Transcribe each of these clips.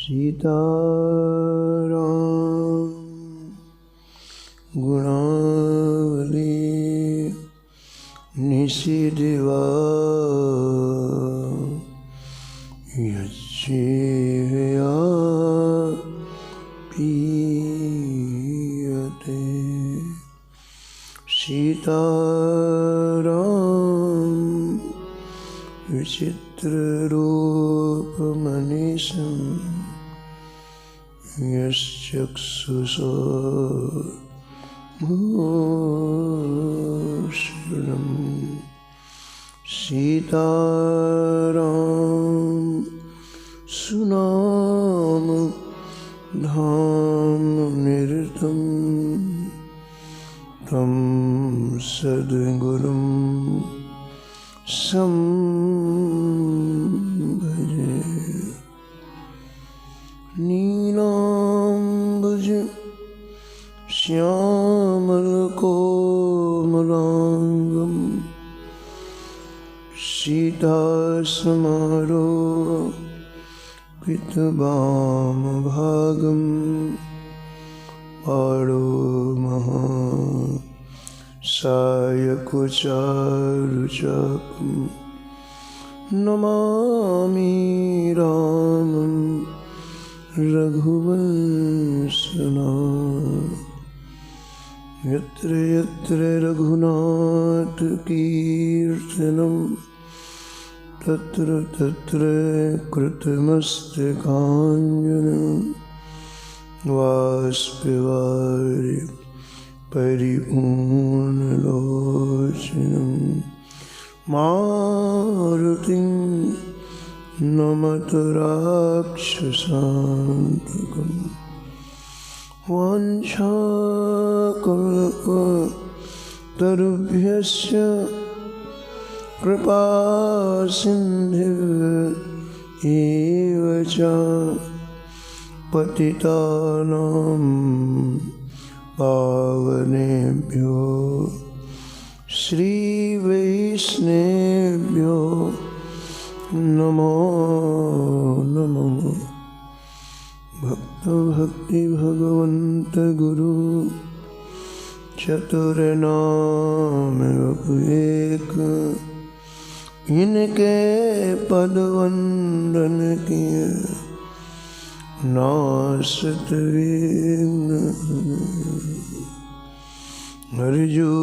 सीताराम गुणावली निशिदिवा यज्जिया पीयते। सीताराम विचित्ररूपमनिशं यश्चक्षुषो भूषणम्। सीताराम सुनाम धाम निरतं तं सद्गुरुं संभजे। नीलाम्बुज श्यामलकोमलांगं सीतासमारोपितवामभागं पाणो सायकचारुचापं नमामि रामं रघुवंशनाथं। यत्र यत्र रघुनाथकीर्तनं तत्र तत्र कृतमस्तकाञ्जलिं बाष्पवारि परिपूर्णलोचनं मारुतिं नमत राक्षसान्तकम्। वाञ्छाकल्पतरुभ्यश्च कृपासिन्धुभ्यः एव च पतितानां पावनेभ्यो श्रीवैष्णवेभ्यो नमो नमः। भक्त भक्ति भगवंत गुरु चतुर्नाम एक, इनके पद वंदन किए नासत विघ्न। हरिजु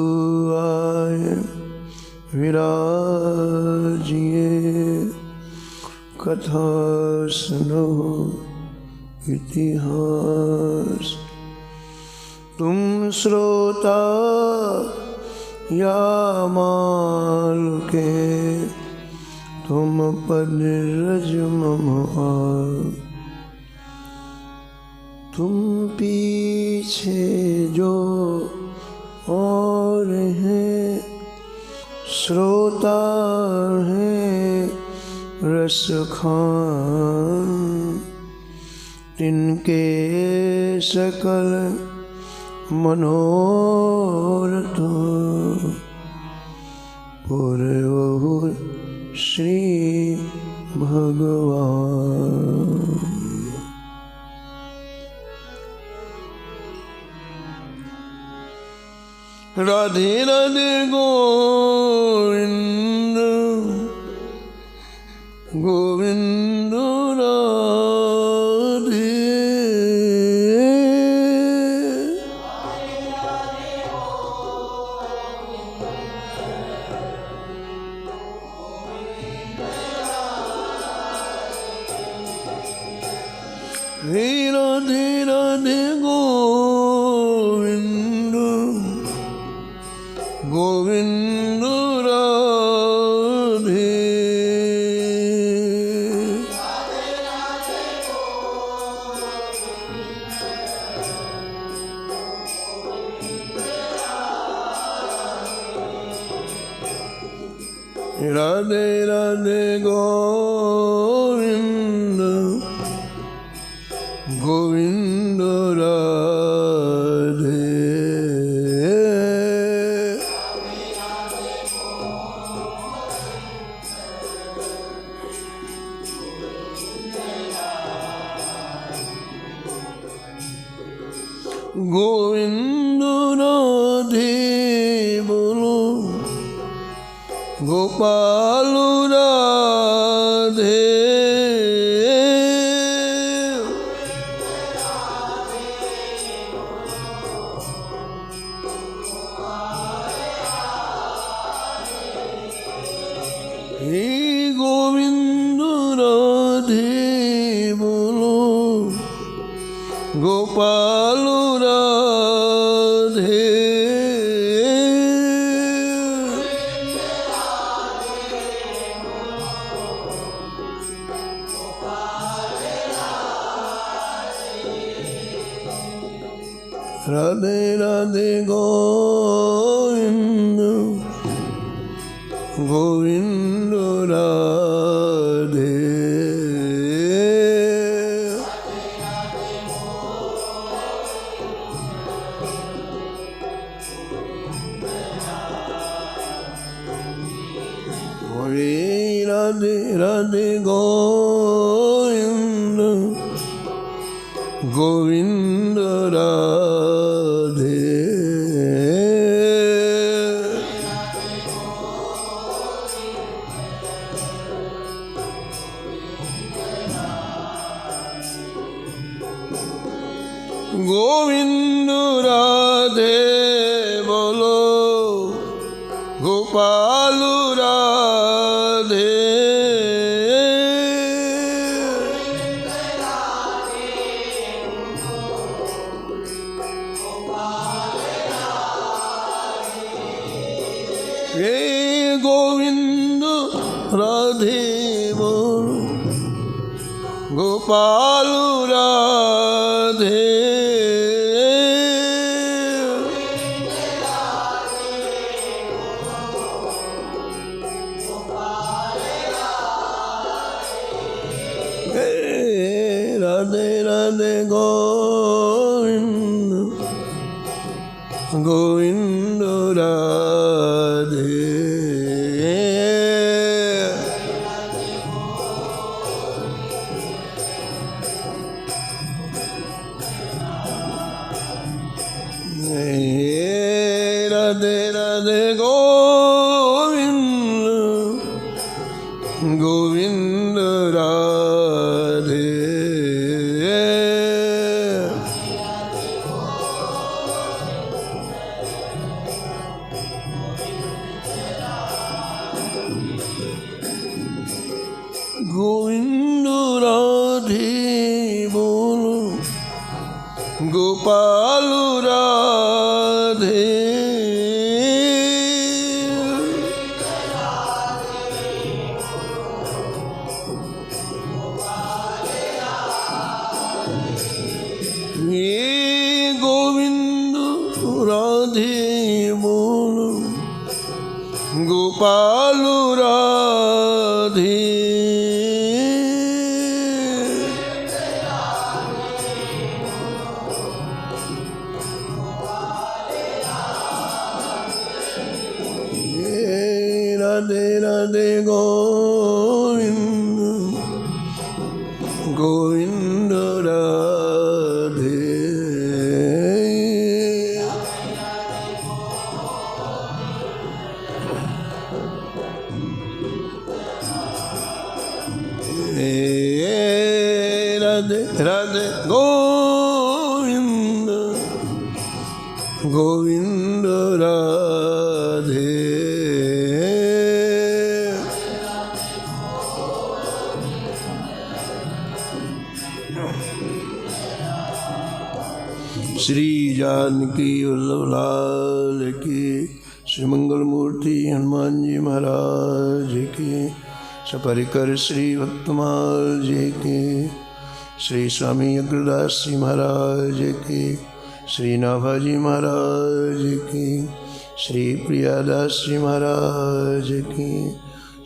आए विराजिए कथा सुनो इतिहास। तुम श्रोता या माल के तुम पद रज मम आए। तुम पीछे जो और हैं श्रोता हैं रस खान। तिनके सकल मनोरथ पूरे बहु श्री भगवान। राधे राधे गोविंद गोविंद राधे। हे राधे राधे गोविंद गोविंद राधे। राधे राधे गोविंद गोविंद राधे। गोविंद राधे बोलो गोपाल राधे हे गोविंद राधे बोलो गोपाल राधे राधे राधे गोविंद गोविंद राधे राधे राधे गोविंद गोविंद राधे गोविंद राधे बोलो गोपाल राधे हे गोविंद राधे बोलो गोपाल राधे राधे राधे गोविंद गोविंद राधे राधे राधे गोविंद गोविंद राधे गोविंद राधे बोलो गोपाल राधे ये गोविंद राधे बोलो गोपाल राधे राधे राधे गोविंद गोविंद राधे राधे राधे गोविंद गोविंद राधे श्री जानकी वल्लभ लाल की श्री मंगल मूर्ति हनुमान जी महाराज की सपरिकर श्री भक्तमाल जी की श्री स्वामी अग्रदास जी महाराज की श्री नाभाजी महाराज की श्री प्रियादास जी महाराज की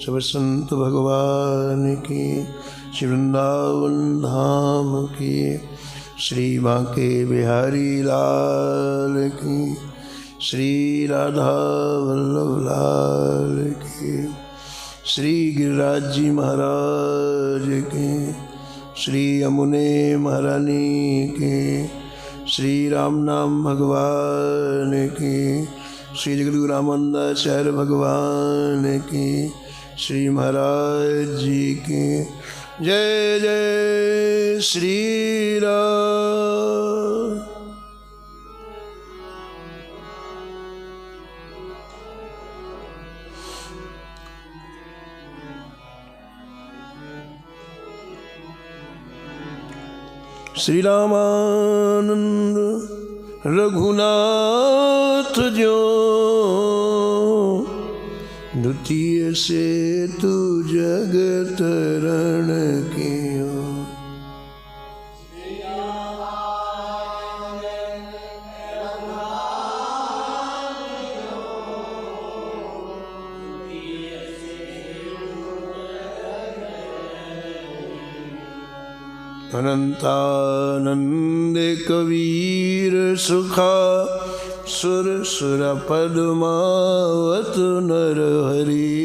सब संत भगवान की श्री वृंदावन धाम की श्री बांके बिहारी लाल की श्री राधा वल्लभ लाल की श्री गिरिराज जी महाराज की श्री यमुने महारानी की श्री राम नाम भगवान की, श्री जगद्गुरु रामानंदाचार्य भगवान की, श्री महाराज जी की जय। जय श्री राम। श्री रामानंद रघुनाथ जो द्वितीय से तू जगत रण कियो। अनंतानंद कबीर सुखा सुर सुर पद्मावत नर हरि।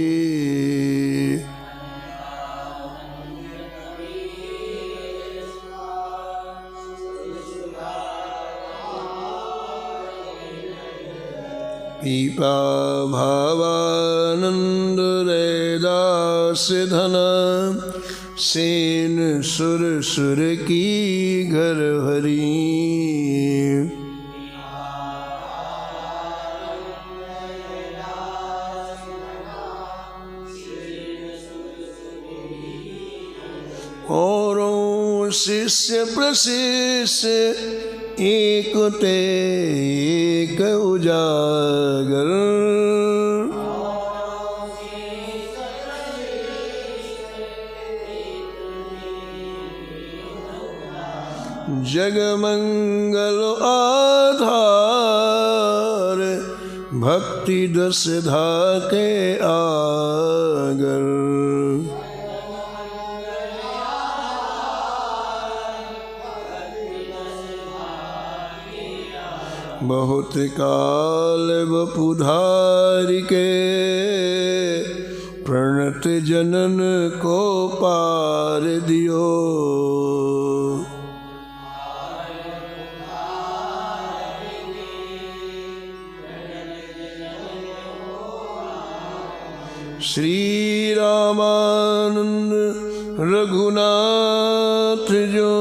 पीपा भावानंद रैदास धन सेन सुर सुर की घर हरी। औरों शिष्य प्रशिष्य एक ते एक उजागर। जगमंगल आधार भक्ति दस धाके आगर। बहुत काल वपुधारि के प्रणत जनन को पार दियो। श्री रामानंद रघुनाथ जो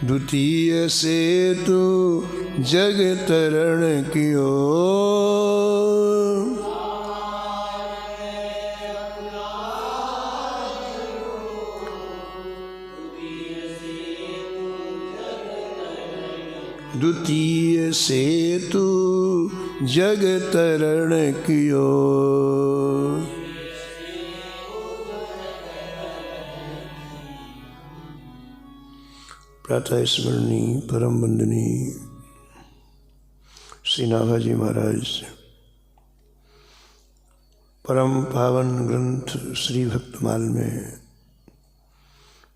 द्वितीय से तू जग तरण कियो। द्वितीय से तू जग तरण कियो। प्रातः स्मरणी परम वंदनी श्री नाभाजी महाराज परम पावन ग्रंथ श्री भक्तमाल में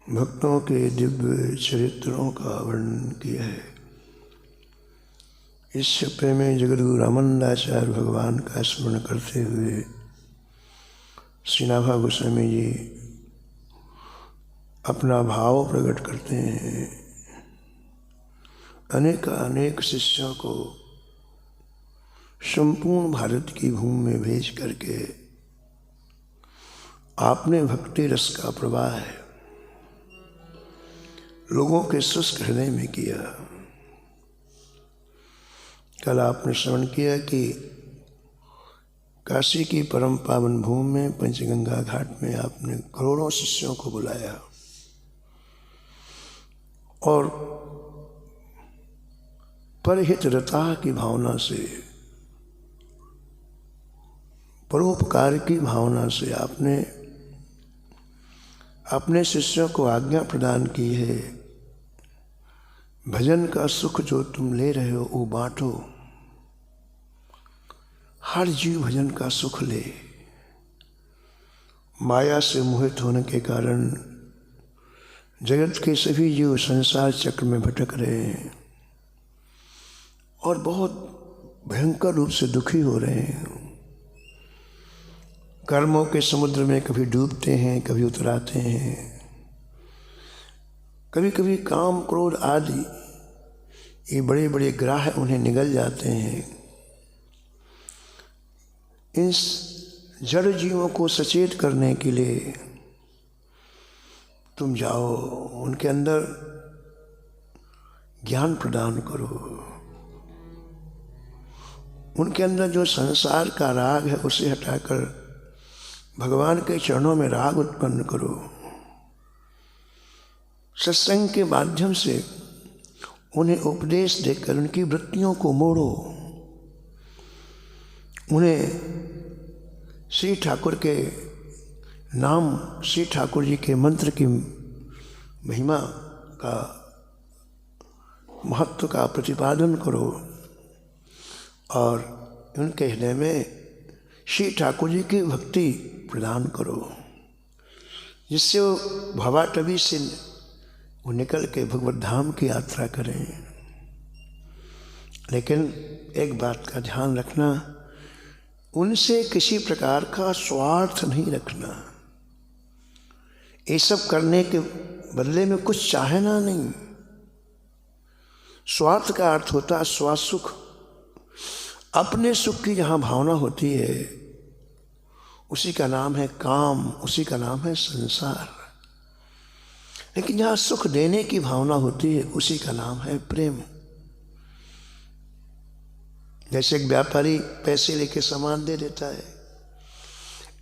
भक्तों के दिव्य चरित्रों का वर्णन किया है। इस छप्पे में जगद्गुरु रामानंदाचार्य भगवान का स्मरण करते हुए श्री नाभा गोस्वामी जी अपना भाव प्रकट करते हैं। अनेक शिष्यों को संपूर्ण भारत की भूमि में भेज करके आपने भक्ति रस का प्रवाह लोगों के शुष्क हृदय में किया। कल आपने श्रवण किया कि काशी की परम पावन भूमि में पंचगंगा घाट में आपने करोड़ों शिष्यों को बुलाया और परहितरता की भावना से, परोपकार की भावना से आपने अपने शिष्यों को आज्ञा प्रदान की है, भजन का सुख जो तुम ले रहे हो वो बांटो। हर जीव भजन का सुख ले। माया से मोहित होने के कारण जगत के सभी जीव संसार चक्र में भटक रहे हैं और बहुत भयंकर रूप से दुखी हो रहे हैं। कर्मों के समुद्र में कभी डूबते हैं, कभी उतराते हैं। कभी कभी काम क्रोध आदि ये बड़े बड़े ग्राह उन्हें निगल जाते हैं। इन जड़ जीवों को सचेत करने के लिए तुम जाओ, उनके अंदर ज्ञान प्रदान करो, उनके अंदर जो संसार का राग है उसे हटाकर भगवान के चरणों में राग उत्पन्न करो। सत्संग के माध्यम से उन्हें उपदेश देकर उनकी वृत्तियों को मोड़ो, उन्हें श्री ठाकुर के नाम, श्री ठाकुर जी के मंत्र की महिमा का, महत्व का प्रतिपादन करो और उनके हृदय में श्री ठाकुर जी की भक्ति प्रदान करो, जिससे वो भवाटवी से वो निकल के भगवत धाम की यात्रा करें। लेकिन एक बात का ध्यान रखना, उनसे किसी प्रकार का स्वार्थ नहीं रखना। ये सब करने के बदले में कुछ चाहना नहीं। स्वार्थ का अर्थ होता है स्वासुख। अपने सुख की जहाँ भावना होती है उसी का नाम है काम, उसी का नाम है संसार। लेकिन जहाँ सुख देने की भावना होती है उसी का नाम है प्रेम। जैसे एक व्यापारी पैसे लेके सामान दे देता है,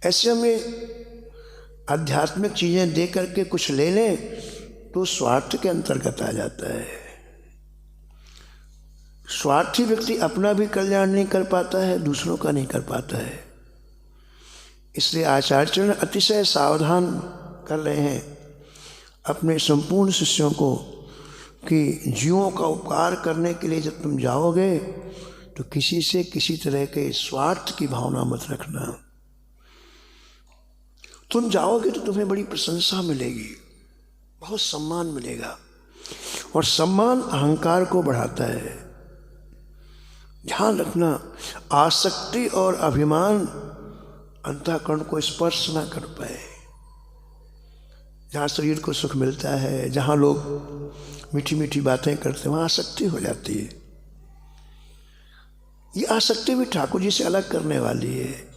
ऐसे हमें आध्यात्मिक चीजें दे करके कुछ ले लें तो स्वार्थ के अंतर्गत आ जाता है। स्वार्थी व्यक्ति अपना भी कल्याण नहीं कर पाता है, दूसरों का नहीं कर पाता है। इसलिए आचार्य अतिशय सावधान कर रहे हैं अपने संपूर्ण शिष्यों को कि जीवों का उपकार करने के लिए जब तुम जाओगे तो किसी से किसी तरह के स्वार्थ की भावना मत रखना। तुम जाओगे तो तुम्हें बड़ी प्रशंसा मिलेगी, बहुत सम्मान मिलेगा, और सम्मान अहंकार को बढ़ाता है। ध्यान रखना, आसक्ति और अभिमान अंतःकरण को स्पर्श ना कर पाए। जहाँ शरीर को सुख मिलता है, जहाँ लोग मीठी मीठी बातें करते हैं, वहाँ आसक्ति हो जाती है। ये आसक्ति भी ठाकुर जी से अलग करने वाली है।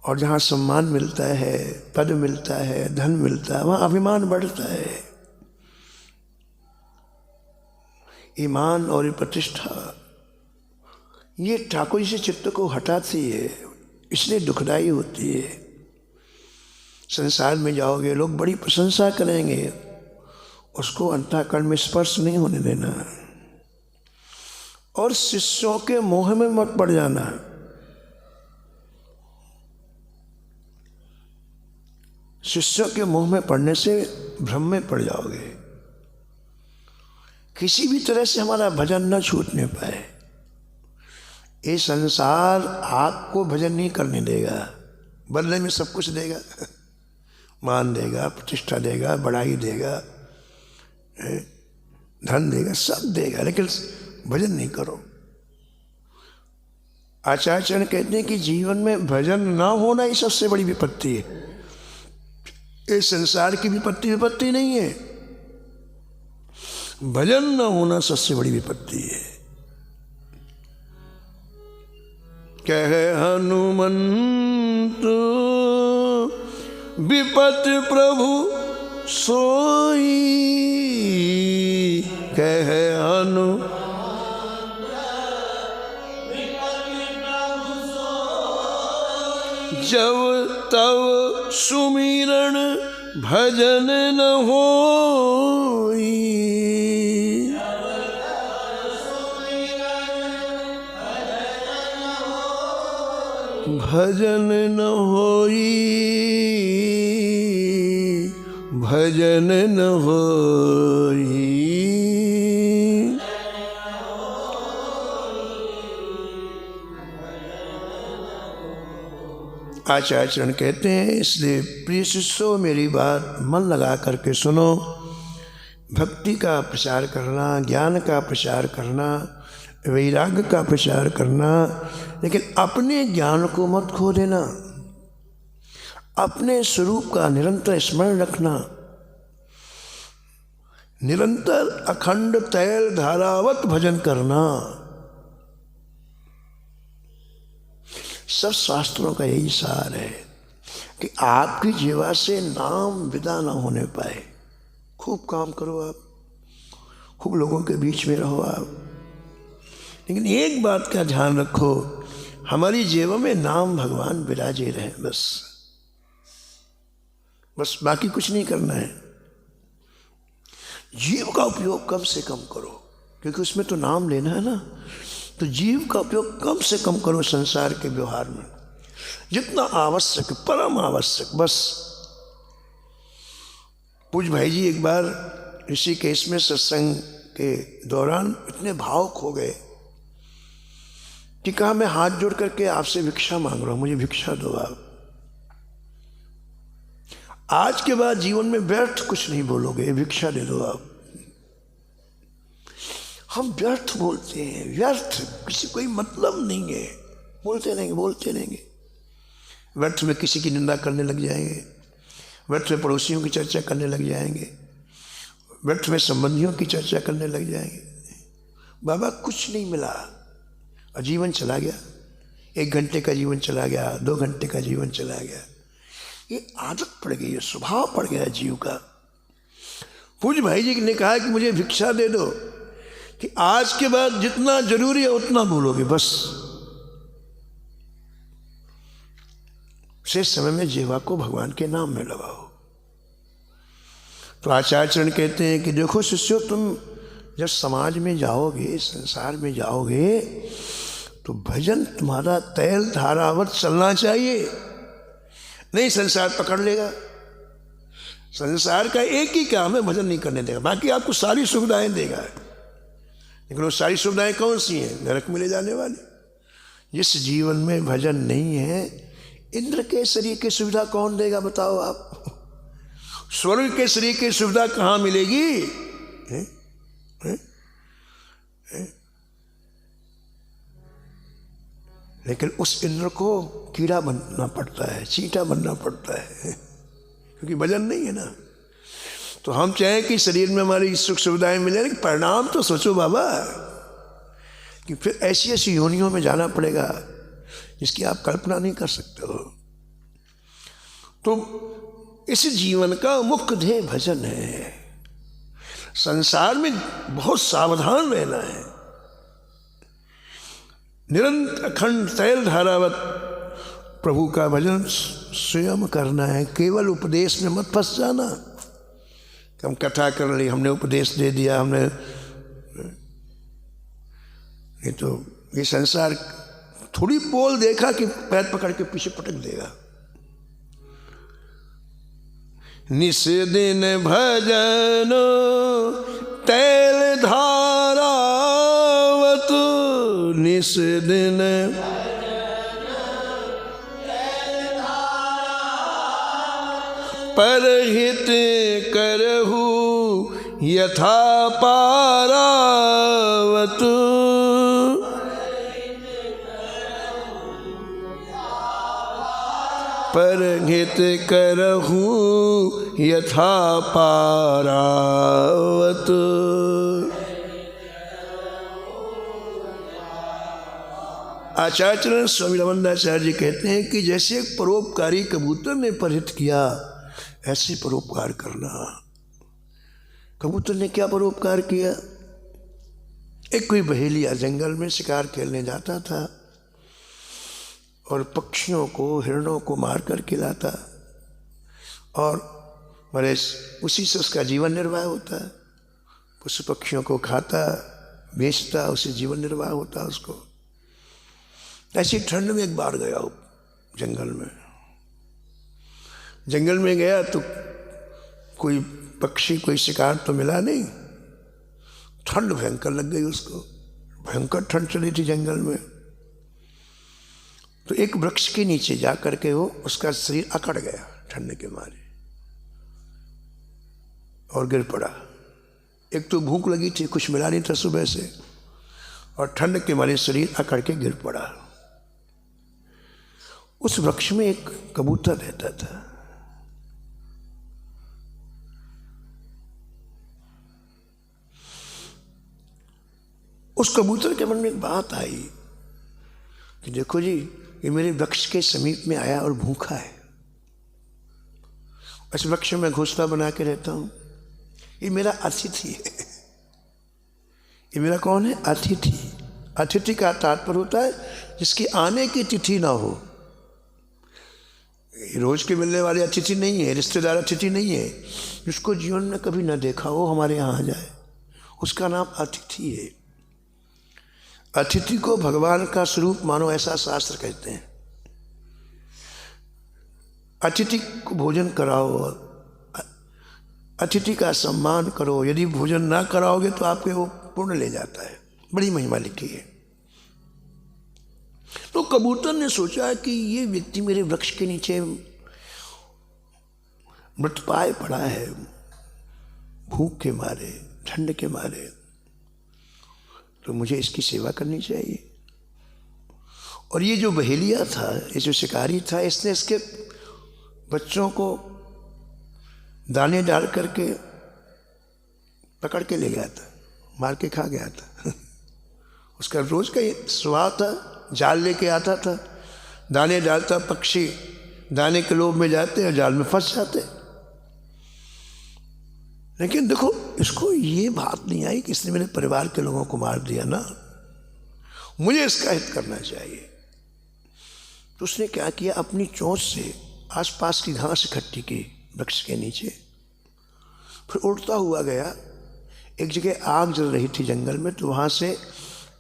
और जहाँ सम्मान मिलता है, पद मिलता है, धन मिलता है, वहाँ अभिमान बढ़ता है। ईमान और प्रतिष्ठा ये ठाकुर जी से चित्त को हटाती है, इसलिए दुखदाई होती है। संसार में जाओगे लोग बड़ी प्रशंसा करेंगे, उसको अंतःकरण में स्पर्श नहीं होने देना। और शिष्यों के मोह में मत पड़ जाना। शिष्यों के मोह में पड़ने से भ्रम में पड़ जाओगे। किसी भी तरह से हमारा भजन न छूटने पाए। ये संसार आपको भजन नहीं करने देगा, बदले में सब कुछ देगा। मान देगा, प्रतिष्ठा देगा, बड़ाई देगा, धन देगा, सब देगा, लेकिन भजन नहीं करो। आचार्य कहते हैं कि जीवन में भजन ना होना ही सबसे बड़ी विपत्ति है। ये संसार की विपत्ति नहीं है, भजन न होना सबसे बड़ी विपत्ति है। कहे हनुमंत विपत प्रभु सोई, कहे हनु जब तब सुमिरन भजन न होई, भजन न होई, भजन न होई। आचार्य कहते हैं, इसलिए प्रिय शिष्यों मेरी बात मन लगा करके सुनो। भक्ति का प्रचार करना, ज्ञान का प्रचार करना, वैराग्य का प्रचार करना, लेकिन अपने ज्ञान को मत खो देना। अपने स्वरूप का निरंतर स्मरण रखना। निरंतर अखंड तैल धारावत भजन करना। सब शास्त्रों का यही सार है कि आपकी जीवा से नाम विदा ना होने पाए। खूब काम करो आप, खूब लोगों के बीच में रहो आप, लेकिन एक बात का ध्यान रखो, हमारी जेबों में नाम भगवान विराजे रहे, बस बाकी कुछ नहीं करना है। जीव का उपयोग कम से कम करो, क्योंकि उसमें तो नाम लेना है ना। तो जीव का उपयोग कम से कम करो संसार के व्यवहार में, जितना आवश्यक, परम आवश्यक बस। पूज भाई जी एक बार ऋषिकेश में सत्संग के दौरान इतने भावुक हो गए कि कहा, मैं हाथ जोड़ करके आपसे भिक्षा मांग रहा हूं, मुझे भिक्षा दो आप। आज के बाद जीवन में व्यर्थ कुछ नहीं बोलोगे, भिक्षा दे दो आप। हम व्यर्थ बोलते हैं, व्यर्थ, किसी कोई मतलब नहीं है, बोलते रहेंगे। व्यर्थ में किसी की निंदा करने लग जाएंगे, व्यर्थ में पड़ोसियों की चर्चा करने लग जाएंगे, व्यर्थ में संबंधियों की चर्चा करने लग जाएंगे। बाबा कुछ नहीं मिला और जीवन चला गया। 1 घंटे का जीवन चला गया, 2 घंटे का जीवन चला गया। ये आदत पड़ गई है, स्वभाव पड़ गया जीव का। पूज भाई जी ने कहा कि मुझे भिक्षा दे दो, कि आज के बाद जितना जरूरी है उतना बोलोगे बस। शेष समय में जीवा को भगवान के नाम में लगाओ। तो आचार्य चरण कहते हैं कि देखो शिष्यों, तुम जब समाज में जाओगे, संसार में जाओगे, तो भजन तुम्हारा तैल धारावत चलना चाहिए, नहीं संसार पकड़ लेगा। संसार का एक ही काम है, भजन नहीं करने देगा, बाकी आपको सारी सुविधाएं देगा। लेकिन वो सारी सुविधाएं कौन सी हैं? नरक में ले जाने वाली। जिस जीवन में भजन नहीं है, इंद्र के शरीर की सुविधा कौन देगा बताओ आप? स्वर्ग के शरीर की सुविधा कहाँ मिलेगी? है? है? है? लेकिन उस इंद्र को कीड़ा बनना पड़ता है, चींटा बनना पड़ता है, क्योंकि भजन नहीं है ना। तो हम चाहें कि शरीर में हमारी सुख सुविधाएं मिले, लेकिन परिणाम तो सोचो बाबा, कि फिर ऐसी ऐसी योनियों में जाना पड़ेगा जिसकी आप कल्पना नहीं कर सकते हो। तो इस जीवन का मुख्य ध्येय भजन है। संसार में बहुत सावधान रहना है, निरंतर अखंड तैल धारावत प्रभु का भजन स्वयं करना है। केवल उपदेश में मत फंस जाना, हम कथा कर ली, हमने उपदेश दे दिया, हमने, ये तो ये संसार थोड़ी पोल देखा कि पैर पकड़ के पीछे पटक देगा। निस दिन भजन तैल धारावत, निस दिन परहित करहु यथा पारावत, परहित करहु यथा पारावत। आचार्य चरण स्वामी रमनदाचार्य जी कहते हैं कि जैसे एक परोपकारी कबूतर ने परहित किया, ऐसे परोपकार करना। कबूतर ने क्या परोपकार किया? एक कोई बहेलिया जंगल में शिकार खेलने जाता था और पक्षियों को, हिरणों को मार कर खिलाता, और बड़े उसी से उसका जीवन निर्वाह होता। उस पक्षियों को खाता, बेचता, उसे जीवन निर्वाह होता उसको। ऐसी ठंड में एक बार गया जंगल में गया तो कोई पक्षी, कोई शिकार तो मिला नहीं। ठंड भयंकर लग गई उसको, भयंकर ठंड चली थी जंगल में। तो एक वृक्ष के नीचे जा करके वो, उसका शरीर अकड़ गया ठंड के मारे और गिर पड़ा। एक तो भूख लगी थी, कुछ मिला नहीं था सुबह से, और ठंड के मारे शरीर अकड़ के गिर पड़ा। उस वृक्ष में एक कबूतर रहता था। उस कबूतर के मन में एक बात आई कि देखो जी, ये मेरे वृक्ष के समीप में आया और भूखा है। इस वृक्ष में घोंसला बना के रहता हूँ, ये मेरा अतिथि है। ये मेरा कौन है? अतिथि। अतिथि का तात्पर्य होता है जिसकी आने की तिथि ना हो। रोज के मिलने वाले अतिथि नहीं है, रिश्तेदार अतिथि नहीं है। जिसको जीवन में कभी न देखा हो हमारे यहाँ आ जाए, उसका नाम अतिथि है। अतिथि को भगवान का स्वरूप मानो, ऐसा शास्त्र कहते हैं। अतिथि को भोजन कराओ, अतिथि का सम्मान करो। यदि भोजन ना कराओगे तो आपके वो पुण्य ले जाता है। बड़ी महिमा लिखी है। तो कबूतर ने सोचा कि ये व्यक्ति मेरे वृक्ष के नीचे मृतपाय पड़ा है, भूख के मारे, ठंड के मारे, तो मुझे इसकी सेवा करनी चाहिए। और ये जो बहेलिया था, ये जो शिकारी था, इसने इसके बच्चों को दाने डाल करके पकड़ के ले गया था, मार के खा गया था। उसका रोज का ये स्वभाव था, जाल लेके आता था, दाने डालता, पक्षी दाने के लोभ में जाते और जाल में फंस जाते। लेकिन देखो, इसको ये बात नहीं आई कि इसने मेरे परिवार के लोगों को मार दिया ना, मुझे इसका हित करना चाहिए। तो उसने क्या किया, अपनी चोंच से आसपास की घास इकट्ठी की वृक्ष के नीचे, फिर उड़ता हुआ गया। एक जगह आग जल रही थी जंगल में, तो वहाँ से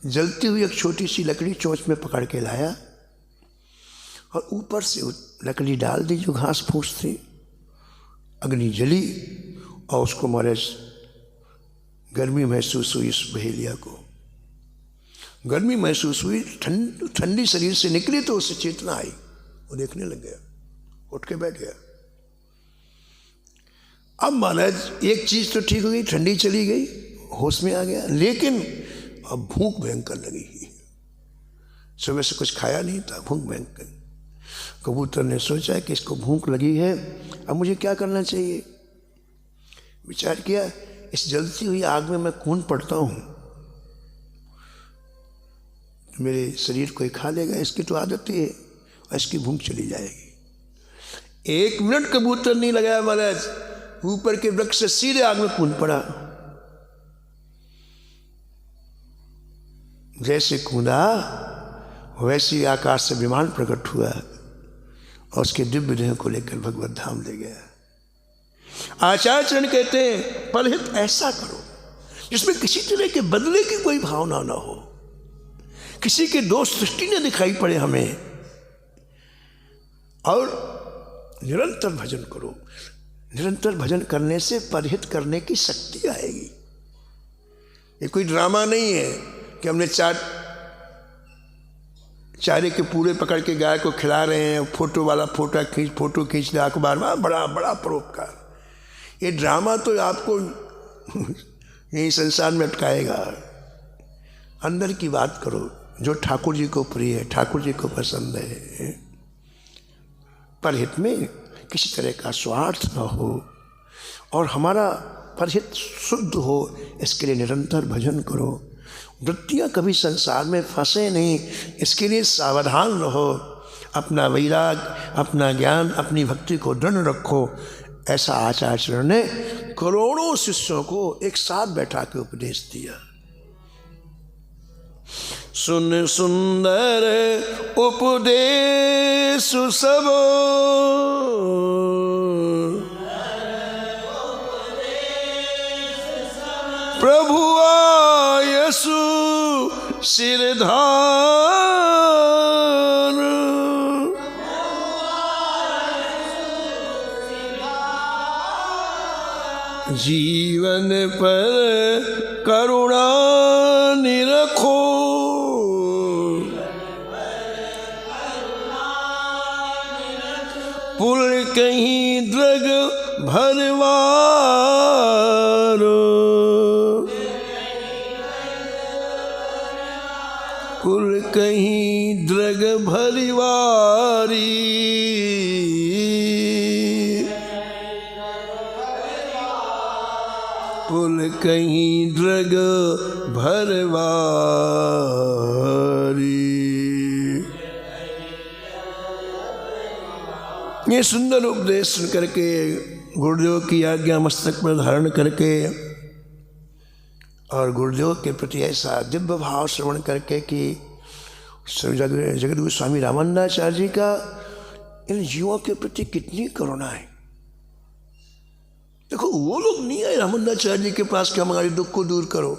जलती हुई एक छोटी सी लकड़ी चोंच में पकड़ के लाया और ऊपर से लकड़ी डाल दी जो घास फूस थी। अग्नि जली और उसको मारे गर्मी महसूस हुई। इस बहेलिया को गर्मी महसूस हुई, ठंडी शरीर से निकली तो उसे चेतना आई। वो देखने लग गया, उठ के बैठ गया। अब महाराज एक चीज तो ठीक हो गई, ठंडी चली गई, होश में आ गया, लेकिन अब भूख भयंकर लगी। सुबह से कुछ खाया नहीं था, भूख भयंकर। कबूतर ने सोचा कि इसको भूख लगी है, अब मुझे क्या करना चाहिए। विचार किया, इस जलती हुई आग में मैं कूद पड़ता हूँ, मेरे शरीर को खा लेगा, इसकी तो आदत ही है, और इसकी भूख चली जाएगी। 1 मिनट कबूतर नहीं लगाया महाराज, ऊपर के वृक्ष से सीधे आग में कूद पड़ा। जैसे कूदा वैसे आकाश से विमान प्रकट हुआ और उसके दिव्य देह को लेकर भगवत धाम ले गया। आचार्य चरण कहते हैं, परहित ऐसा करो जिसमें किसी तरह के बदले की कोई भावना ना हो, किसी के दोष दृष्टि न दिखाई पड़े हमें, और निरंतर भजन करो। निरंतर भजन करने से परहित करने की शक्ति आएगी। ये कोई ड्रामा नहीं है कि हमने चारे के पूरे पकड़ के गाय को खिला रहे हैं, फोटो वाला फोटो खींच लिया अखबार में, बड़ा बड़ा परोपकार। ये ड्रामा तो आपको यही संसार में अटकाएगा। अंदर की बात करो, जो ठाकुर जी को प्रिय है, ठाकुर जी को पसंद है। परहित में किसी तरह का स्वार्थ न हो और हमारा परहित शुद्ध हो, इसके लिए निरंतर भजन करो। वृत्तियाँ कभी संसार में फंसे नहीं, इसके लिए सावधान रहो। अपना वैराग, अपना ज्ञान, अपनी भक्ति को दृढ़ रखो। ऐसा आचार्य चरण ने करोड़ों शिष्यों को एक साथ बैठा के उपदेश दिया। सुन सुंदर उपदेश सब, प्रभु आयसु सिरधार, जीवन पर करुणा निरखो, पुल कहीं द्रग भरवारो, कुल कहीं द्रग भरिवारी, पुल कहीं ड्रग भरवारी। ये सुंदर उपदेश सुन करके, गुरुदेव की आज्ञा मस्तक पर धारण करके और गुरुदेव के प्रति ऐसा दिव्य भाव श्रवण करके कि जगद्गुरु स्वामी रामानंदाचार्य जी का इन जीवों के प्रति कितनी करुणा है। देखो, वो लोग नहीं आए रामानंदाचार्य जी के पास कि हमारे दुख को दूर करो,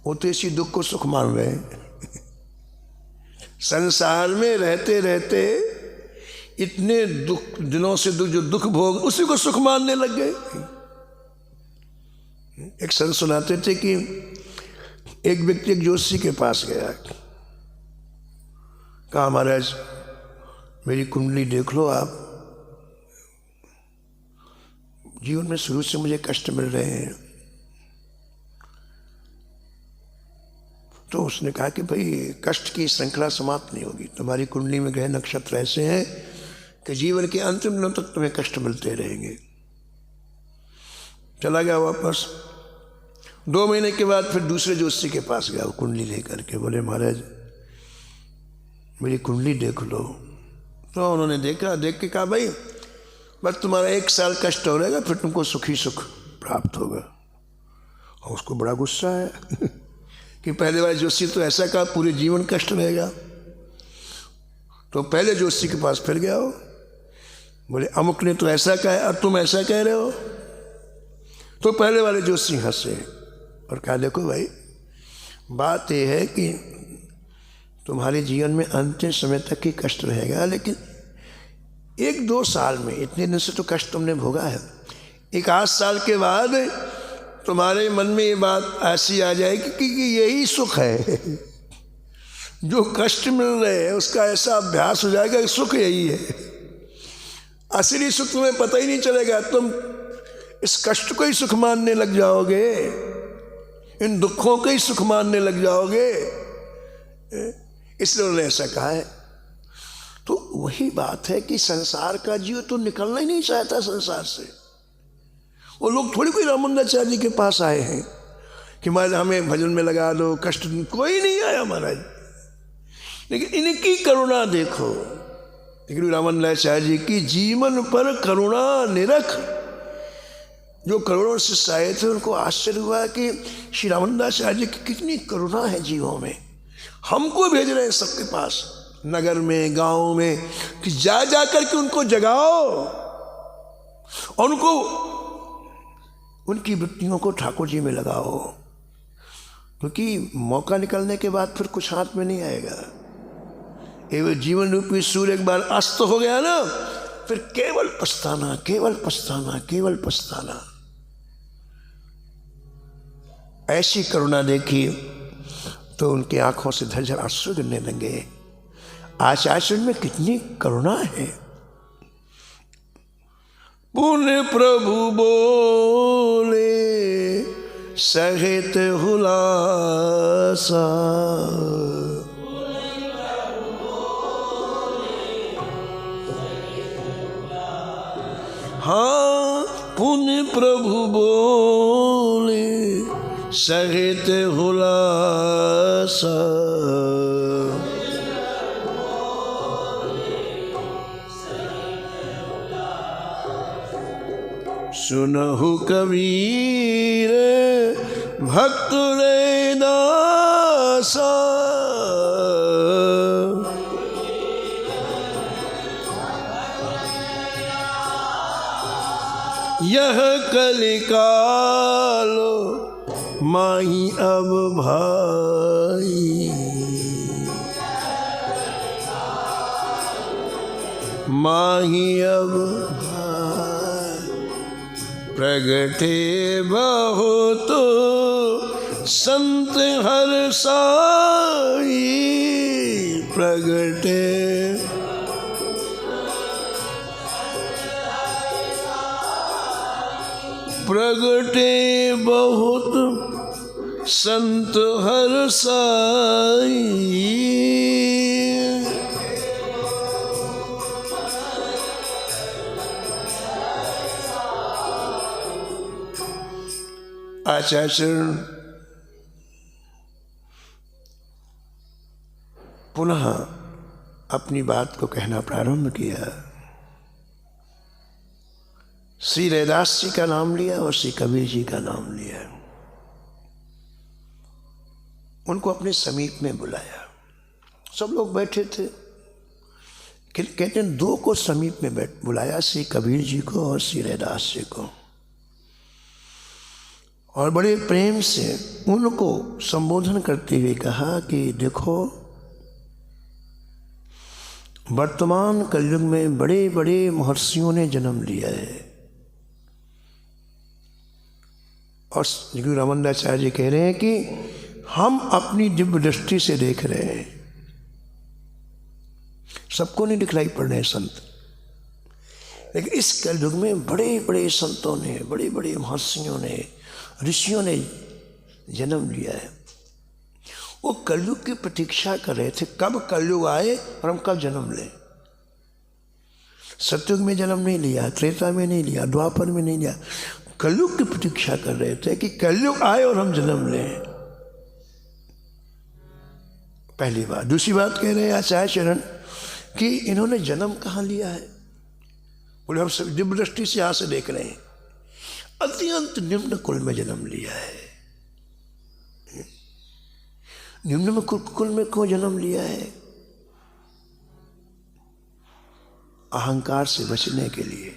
वो तो इसी दुख को सुख मान रहे हैं। संसार में रहते रहते इतने दुख दिनों से जो दुख भोग, उसी को सुख मानने लग गए। एक संत सुनाते थे कि एक व्यक्ति एक जोशी के पास गया, कहा महाराज मेरी कुंडली देख लो आप, जीवन में शुरू से मुझे कष्ट मिल रहे हैं। तो उसने कहा कि भाई कष्ट की श्रृंखला समाप्त नहीं होगी, तुम्हारी कुंडली में ग्रह नक्षत्र ऐसे हैं कि जीवन के अंतिम दिनों तक तुम्हें कष्ट मिलते रहेंगे। चला गया वापस। 2 महीने के बाद फिर दूसरे जोशी के पास गया, वो कुंडली लेकर के। बोले महाराज मेरी कुंडली देख लो। तो उन्होंने देखा, देख के कहा भाई बस तुम्हारा 1 साल कष्ट हो रहेगा, फिर तुमको सुखी सुख प्राप्त होगा। और उसको बड़ा गुस्सा है कि पहले वाले जोशी तो ऐसा कहा पूरे जीवन कष्ट रहेगा। तो पहले जोशी के पास फिर गया हो, बोले अमुक ने तो ऐसा कहा और तुम ऐसा कह रहे हो। तो पहले वाले जोशी हंसे और कहा देखो भाई बात यह है कि तुम्हारे जीवन में अंतिम समय तक ही कष्ट रहेगा, लेकिन 1-2 साल में, इतने दिन से तो कष्ट तुमने भोगा है, 1-8 साल के बाद तुम्हारे मन में ये बात ऐसी आ जाएगी कि यही सुख है। जो कष्ट मिल रहे हैं उसका ऐसा अभ्यास हो जाएगा कि सुख यही है। असली सुख तुम्हें पता ही नहीं चलेगा, तुम इस कष्ट को ही सुख मानने लग जाओगे, इन दुखों को ही सुख मानने लग जाओगे। इसलिए उन्होंने ऐसा कहा है। तो वही बात है कि संसार का जीव तो निकलना ही नहीं चाहता संसार से। वो लोग थोड़ी कोई रामानंदाचार्य जी के पास आए हैं कि महाराज हमें भजन में लगा दो, कष्ट, कोई नहीं आया महाराज। लेकिन इनकी करुणा देखो, गुरु रामानंदाचार्य जी की जीवन पर करुणा निरख। जो करोड़ों शिष्य आए थे उनको आश्चर्य हुआ कि श्री रामानंदाचार्य जी की कितनी करुणा है जीवों में। हमको भेज रहे हैं सबके पास, नगर में, गांव में, कि जा जा करके उनको जगाओ और उनको उनकी वृत्तियों को ठाकुर जी में लगाओ, क्योंकि मौका निकलने के बाद फिर कुछ हाथ में नहीं आएगा। ये जीवन रूपी सूर्य एक बार अस्त हो गया ना, फिर केवल पछताना, केवल पछताना, केवल पछताना। ऐसी करुणा देखी तो उनकी आंखों से झरझर आंसू गिरने लगे। आचार्य में कितनी करुणा है। पुण्य प्रभु बोले सहित हुलासा, हाँ पुण्य प्रभु बोले सहित हुलासा, सुनहु कबीर भक्त रे दासा, यह कलिकालो माही अब भाई, माही अब प्रगटे बहुत संत हर साई, प्रगटे प्रगटे बहुत संत हर साई, आचार्य चरण पुनः अपनी बात को कहना प्रारंभ किया। श्री रैदास जी का नाम लिया और श्री कबीर जी का नाम लिया। उनको अपने समीप में बुलाया। सब लोग बैठे थे। कहते हैं दो को समीप में बुलाया, श्री कबीर जी को और श्री रैदास जी को, और बड़े प्रेम से उनको संबोधन करते हुए कहा कि देखो, वर्तमान कलयुग में बड़े बड़े महर्षियों ने जन्म लिया है, और गुरु रामानंदाचार्य जी कह रहे हैं कि हम अपनी दिव्य दृष्टि से देख रहे हैं। सबको नहीं दिखलाई पड़ रहे संत, लेकिन इस कलयुग में बड़े बड़े संतों ने, बड़े बड़े महर्षियों ने, ऋषियों ने जन्म लिया है। वो कलयुग की प्रतीक्षा कर रहे थे, कब कलयुग आए और हम कब जन्म लें। सतयुग में जन्म नहीं लिया, त्रेता में नहीं लिया, द्वापर में नहीं लिया, कलयुग की प्रतीक्षा कर रहे थे कि कलयुग आए और हम जन्म लें। पहली बात। दूसरी बात कह रहे हैं आचार्य चरण कि इन्होंने जन्म कहाँ लिया है। बोले हम सब दिव्य दृष्टि से यहाँ से देख रहे हैं, अत्यंत निम्न कुल में जन्म लिया है। निम्न कुल में क्यों जन्म लिया है? अहंकार से बचने के लिए।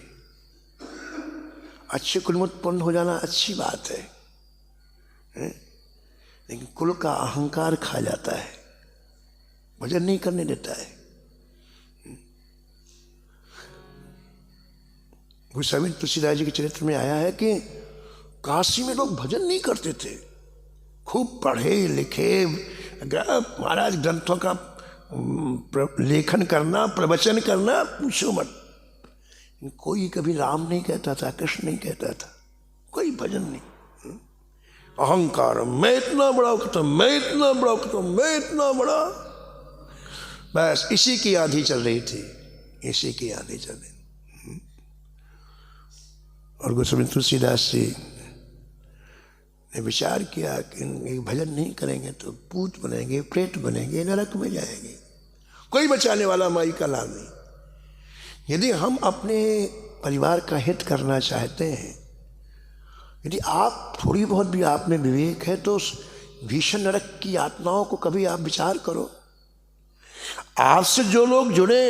अच्छे कुल में उत्पन्न हो जाना अच्छी बात है, लेकिन कुल का अहंकार खा जाता है, भजन नहीं करने देता है। गोस्वामी तुलसीदास जी के चरित्र में आया है कि काशी में लोग भजन नहीं करते थे, खूब पढ़े लिखे महाराज ग्रंथों का लेखन करना, प्रवचन करना, पूछो मत। कोई कभी राम नहीं कहता था, कृष्ण नहीं कहता था, कोई भजन नहीं। अहंकार, मैं इतना बड़ा कहता, मैं इतना बड़ा कहता, मैं इतना बड़ा, बस इसी की आंधी चल रही थी, इसी की आंधी चल रही। और गोस्वामी तुलसीदास जी ने विचार किया कि भजन नहीं करेंगे तो पूत बनेंगे, प्रेत बनेंगे, नरक में जाएंगे, कोई बचाने वाला माई का लाभ नहीं। यदि हम अपने परिवार का हित करना चाहते हैं, यदि आप थोड़ी बहुत भी आप में विवेक है, तो भीषण नरक की आत्माओं को कभी आप विचार करो। आपसे जो लोग जुड़े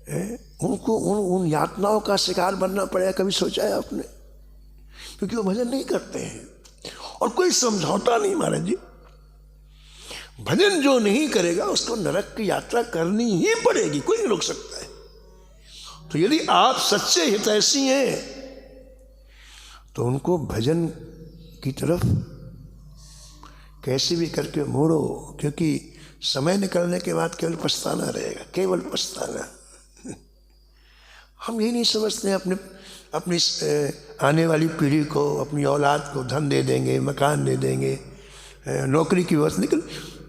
हैं उनको उन यातनाओं का शिकार बनना पड़ेगा, कभी सोचा है आपने? क्योंकि वो भजन नहीं करते हैं, और कोई समझौता नहीं महाराज जी। भजन जो नहीं करेगा उसको नरक की यात्रा करनी ही पड़ेगी, कोई नहीं रोक सकता है। तो यदि आप सच्चे हितैषी हैं तो उनको भजन की तरफ कैसे भी करके मोड़ो, क्योंकि समय निकलने के बाद केवल पछताना रहेगा, केवल पछताना। हम यही नहीं समझते अपनी आने वाली पीढ़ी को, अपनी औलाद को धन दे देंगे, मकान दे देंगे, नौकरी की व्यवस्था। लेकिन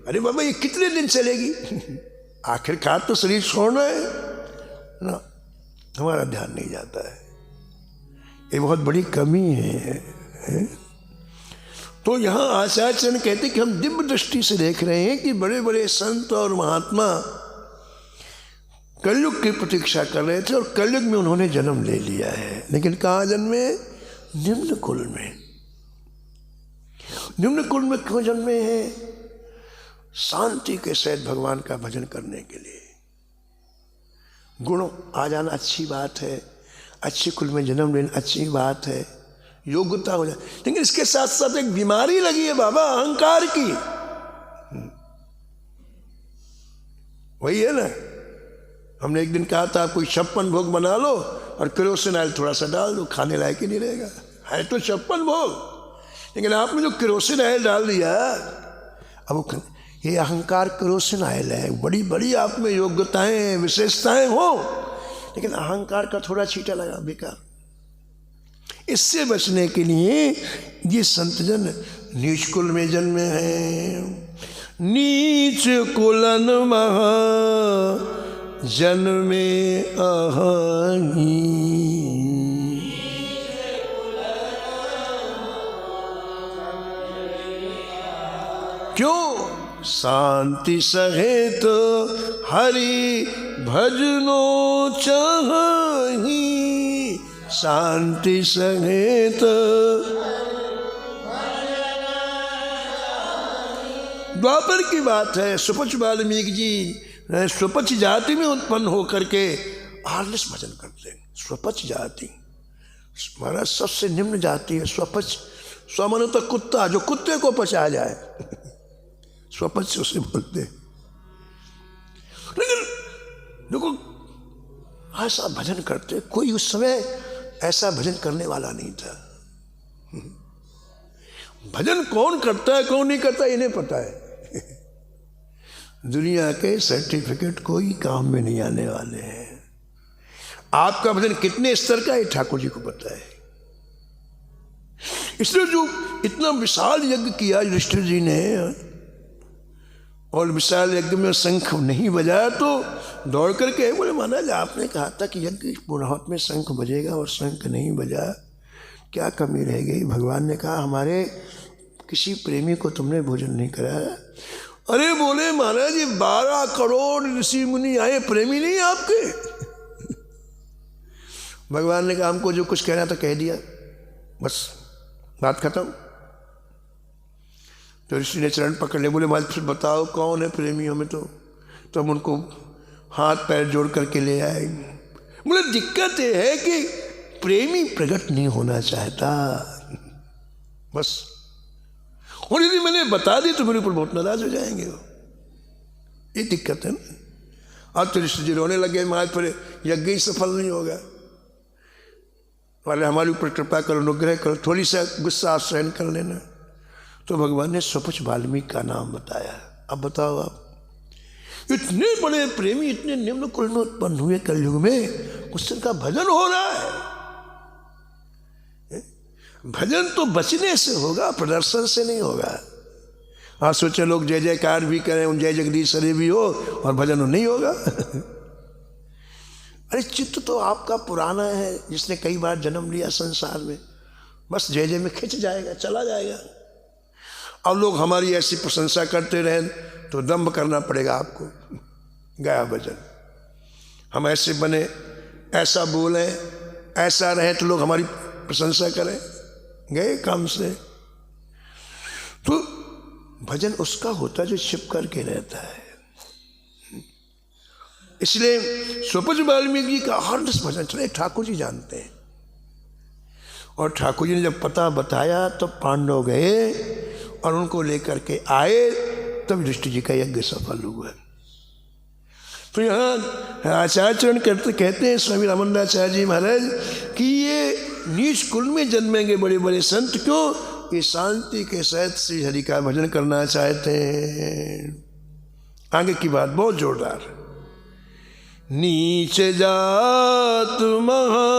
अरे बाबा ये कितने दिन चलेगी? आखिरकार तो शरीर छोड़ना है ना, हमारा ध्यान नहीं जाता है। ये बहुत बड़ी कमी है। तो यहाँ आचार्य चरण कहते कि हम दिव्य दृष्टि से देख रहे हैं कि बड़े बड़े संत और महात्मा कलयुग की प्रतीक्षा कर रहे थे, और कलयुग में उन्होंने जन्म ले लिया है। लेकिन कहाँ जन्मे? निम्न कुल में। निम्न कुल में क्यों जन्मे हैं? शांति के सहित भगवान का भजन करने के लिए। गुण आ जाना अच्छी बात है, अच्छे कुल में जन्म लेना अच्छी बात है, योग्यता हो जाए, लेकिन इसके साथ साथ एक बीमारी लगी है बाबा, अहंकार की। वही है ना, हमने एक दिन कहा था कोई 56 भोग बना लो और केरोसिन ऑयल थोड़ा सा डाल दो, खाने लायक ही नहीं रहेगा। है तो 56 भोग, लेकिन आपने जो केरोसिन ऑयल डाल दिया, अब ये अहंकार केरोसिन ऑयल है। बड़ी बड़ी आप में योग्यताएं, विशेषताएं हो, लेकिन अहंकार का थोड़ा छींटा लगा, बेकार। इससे बचने के लिए ये संतजन नीच कुल में जन्मे हैं। नीच कुलन महा जन्मे अहि, क्यों? शांति सहित हरि भजनो चाहि, शांति सहित। द्वापर की बात है, सुपच वाल्मीकि जी स्वपच जाति में उत्पन्न होकर के आर्लस भजन करते हैं। स्वपच जाति महाराज सबसे निम्न जाति है स्वपच। स्वमन तो कुत्ता, जो कुत्ते को पचा जाए स्वपच से उसे बोलते हैं। लेकिन देखो ऐसा भजन करते, कोई उस समय ऐसा भजन करने वाला नहीं था। भजन कौन करता है कौन नहीं करता इन्हें पता है। दुनिया के सर्टिफिकेट कोई काम में नहीं आने वाले हैं। आपका भजन कितने स्तर का है ठाकुर जी को पता है। इसलिए जो इतना विशाल यज्ञ किया युधिष्ठिर जी ने, और विशाल यज्ञ में शंख नहीं बजाया तो दौड़ करके बोले महाराज आपने कहा था कि यज्ञ पूर्णाहुति में शंख बजेगा और शंख नहीं बजा, क्या कमी रह गई? भगवान ने कहा हमारे किसी प्रेमी को तुमने भोजन नहीं कराया। अरे बोले महाराज ये 12 करोड़ ऋषि मुनि आए, प्रेमी नहीं आपके? भगवान ने कहा हमको जो कुछ कहना था कह दिया, बस बात खत्म। तो ऋषि ने चरण पकड़ ले, बोले महाराज फिर बताओ कौन है प्रेमी हमें? तो हम उनको हाथ पैर जोड़ करके ले आए। बोले दिक्कत ये है कि प्रेमी प्रकट नहीं होना चाहता बस, और यदि मैंने बता दी तो मेरे ऊपर बहुत नाराज हो जाएंगे वो, ये दिक्कत है ना। अब तो ऋषि जी रोने लगे, महाराज पर यज्ञ ही सफल नहीं होगा, वाले हमारे ऊपर कृपा करो, अनुग्रह करो, थोड़ी सा गुस्सा आप सहन कर लेना। तो भगवान ने स्वपच वाल्मीकि का नाम बताया। अब बताओ आप, इतने बड़े प्रेमी इतने निम्न कुल में उत्पन्न हुए कलयुग में, उस का भजन हो रहा है। भजन तो बचने से होगा, प्रदर्शन से नहीं होगा। हाँ सोचे लोग जय जयकार भी करें, जय जगदीश हरि भी हो, और भजन नहीं होगा। अरे चित्त तो आपका पुराना है, जिसने कई बार जन्म लिया संसार में, बस जय जय में खिंच जाएगा, चला जाएगा। अब लोग हमारी ऐसी प्रशंसा करते रहें तो दम्भ करना पड़ेगा आपको। गया भजन, हम ऐसे बने, ऐसा बोलें, ऐसा रहें तो लोग हमारी प्रशंसा करें, गए काम से। तो भजन उसका होता है जो छिप करके रहता है। इसलिए स्वपच वाल्मीकि जी का हर भजन चले, ठाकुर जी जानते हैं। और ठाकुर जी ने जब पता बताया तो पांडव गए और उनको लेकर के आए, तब युधिष्ठिर जी का यज्ञ सफल हुआ। तो यहाँ आचार्य चरण कहते हैं स्वामी रामानंदाचार्य जी महाराज कि ये नीच कुल में जन्मेंगे बड़े बड़े संत, क्यों? ये शांति के सहित श्री हरि का भजन करना चाहते हैं। आगे की बात बहुत जोरदार। नीच जात महा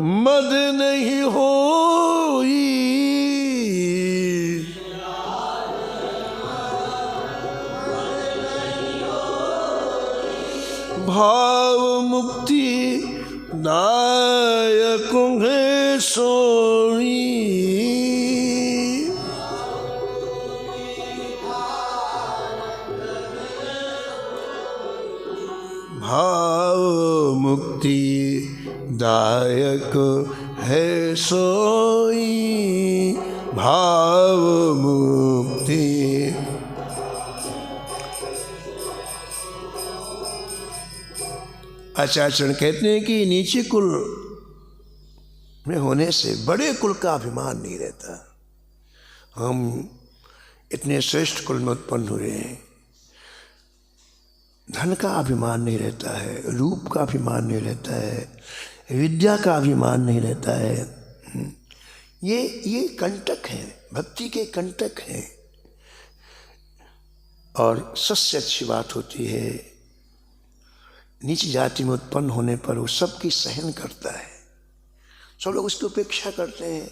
मद नहीं होई, भाव मुक्ति दायक है सोई। भाव मुक्ति दायक है सोई, भाव मुक्ति। आचार्य कहते हैं कि नीचे कुल में होने से बड़े कुल का अभिमान नहीं रहता। हम इतने श्रेष्ठ कुल में उत्पन्न हुए हैं, धन का अभिमान नहीं रहता है, रूप का अभिमान नहीं रहता है, विद्या का अभिमान नहीं रहता है। ये कंटक हैं, भक्ति के कंटक हैं। और सबसे अच्छी बात होती है, नीच जाति में उत्पन्न होने पर वो सबकी सहन करता है, सब लोग उसकी उपेक्षा करते हैं,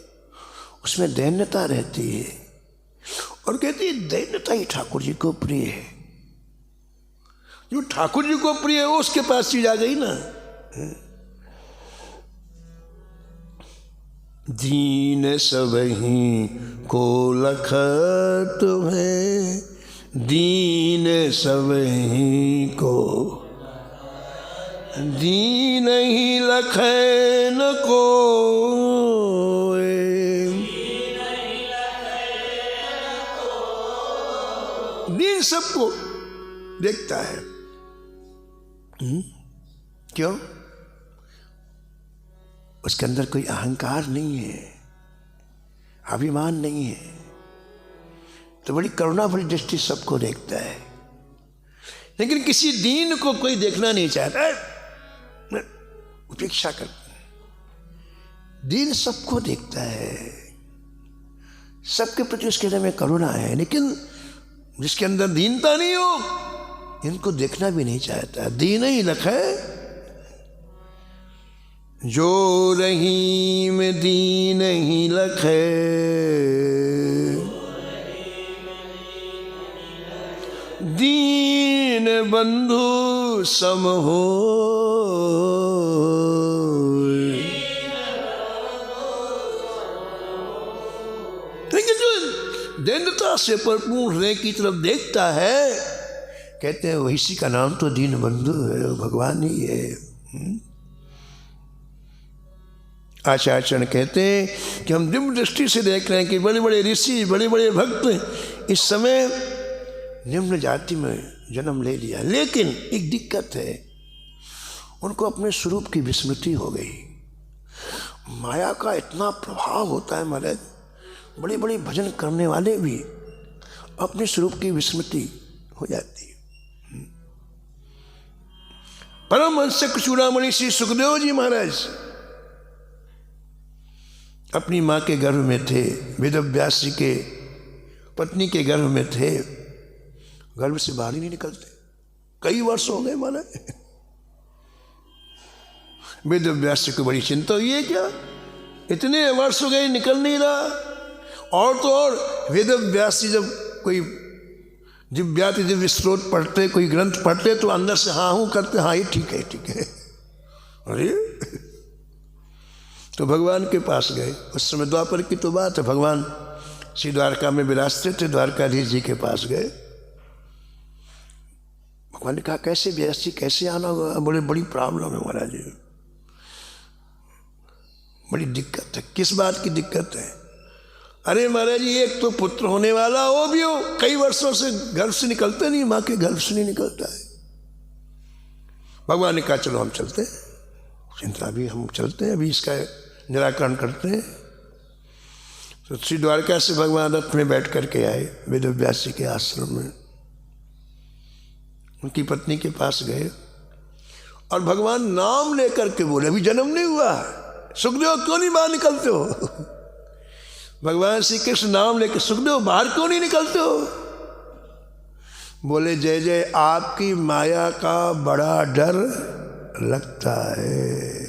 उसमें दैन्यता रहती है। और कहती है दैन्यता ही ठाकुर जी को प्रिय है। जो ठाकुर जी को प्रिय है वो उसके पास चीज आ गई ना। दीन सबही को लखत है, दीन सबही को, दीन ही लखै न कोय। दीन सबको देखता है। क्यों? उसके अंदर कोई अहंकार नहीं है, अभिमान नहीं है, तो बड़ी करुणा भरी दृष्टि सबको देखता है। लेकिन किसी दीन को कोई देखना नहीं चाहता, उपेक्षा करता है। दीन सबको देखता है, सबके प्रति उसके हृदय में करुणा है, लेकिन जिसके अंदर दीनता नहीं हो, इनको देखना भी नहीं चाहता। दीन ही लखै जो रहीम, दीन ही लखै, दीन बंधु सम हो। लेकिन जो दीनता से भरपूर हृदय की तरफ देखता है, कहते हैं वैसी का नाम तो दीन बंधु है, भगवान ही है। आचार्य कहते हैं कि हम दिव्य दृष्टि से देख रहे हैं कि बड़े बड़े ऋषि, बड़े बड़े भक्त इस समय निम्न जाति में जन्म ले लिया, लेकिन एक दिक्कत है, उनको अपने स्वरूप की विस्मृति हो गई। माया का इतना प्रभाव होता है महाराज, बड़े बड़े भजन करने वाले भी अपने स्वरूप की विस्मृति हो जाती है। परमहंस चूड़ामणि श्री सुखदेव जी महाराज अपनी माँ के गर्भ में थे, वेदव्यास जी के पत्नी के गर्भ में थे, गर्भ से बाहर ही नहीं निकलते, कई वर्ष हो गए माना। वेदव्यास जी को बड़ी चिंता हुई है, क्या इतने वर्ष हो गए निकल नहीं रहा। और तो और वेदव्यास जी जब कोई दिव्याति दिव्य स्रोत पढ़ते, कोई ग्रंथ पढ़ते, तो अंदर से हाँ हूँ करते, हाँ ये ठीक है ठीक है। अरे तो भगवान के पास गए, उस समय द्वापर की तो बात है, भगवान श्री द्वारका में विराजते थे, द्वारकाधीश जी के पास गए। भगवान ने कहा कैसे व्यास जी कैसे आना होगा, बोले बड़ी प्रॉब्लम है महाराज जी, बड़ी दिक्कत है। किस बात की दिक्कत है? अरे महाराज जी एक तो पुत्र होने वाला, वो भी हो कई वर्षों से गर्भ से निकलते नहीं, माँ के गर्भ से नहीं निकलता है। भगवान ने कहा चलो हम चलते हैं, चिंता अभी हम चलते हैं, अभी इसका निराकरण करते हैं। तो श्री द्वारका से भगवान रथ में बैठ करके आए, वेदव्यास जी के आश्रम में उनकी पत्नी के पास गए, और भगवान नाम लेकर के बोले अभी जन्म नहीं हुआ, सुखदेव क्यों नहीं बाहर निकलते हो? भगवान श्री कृष्ण नाम लेकर सुखदेव बाहर क्यों नहीं निकलते हो? बोले जय जय आपकी माया का बड़ा डर लगता है,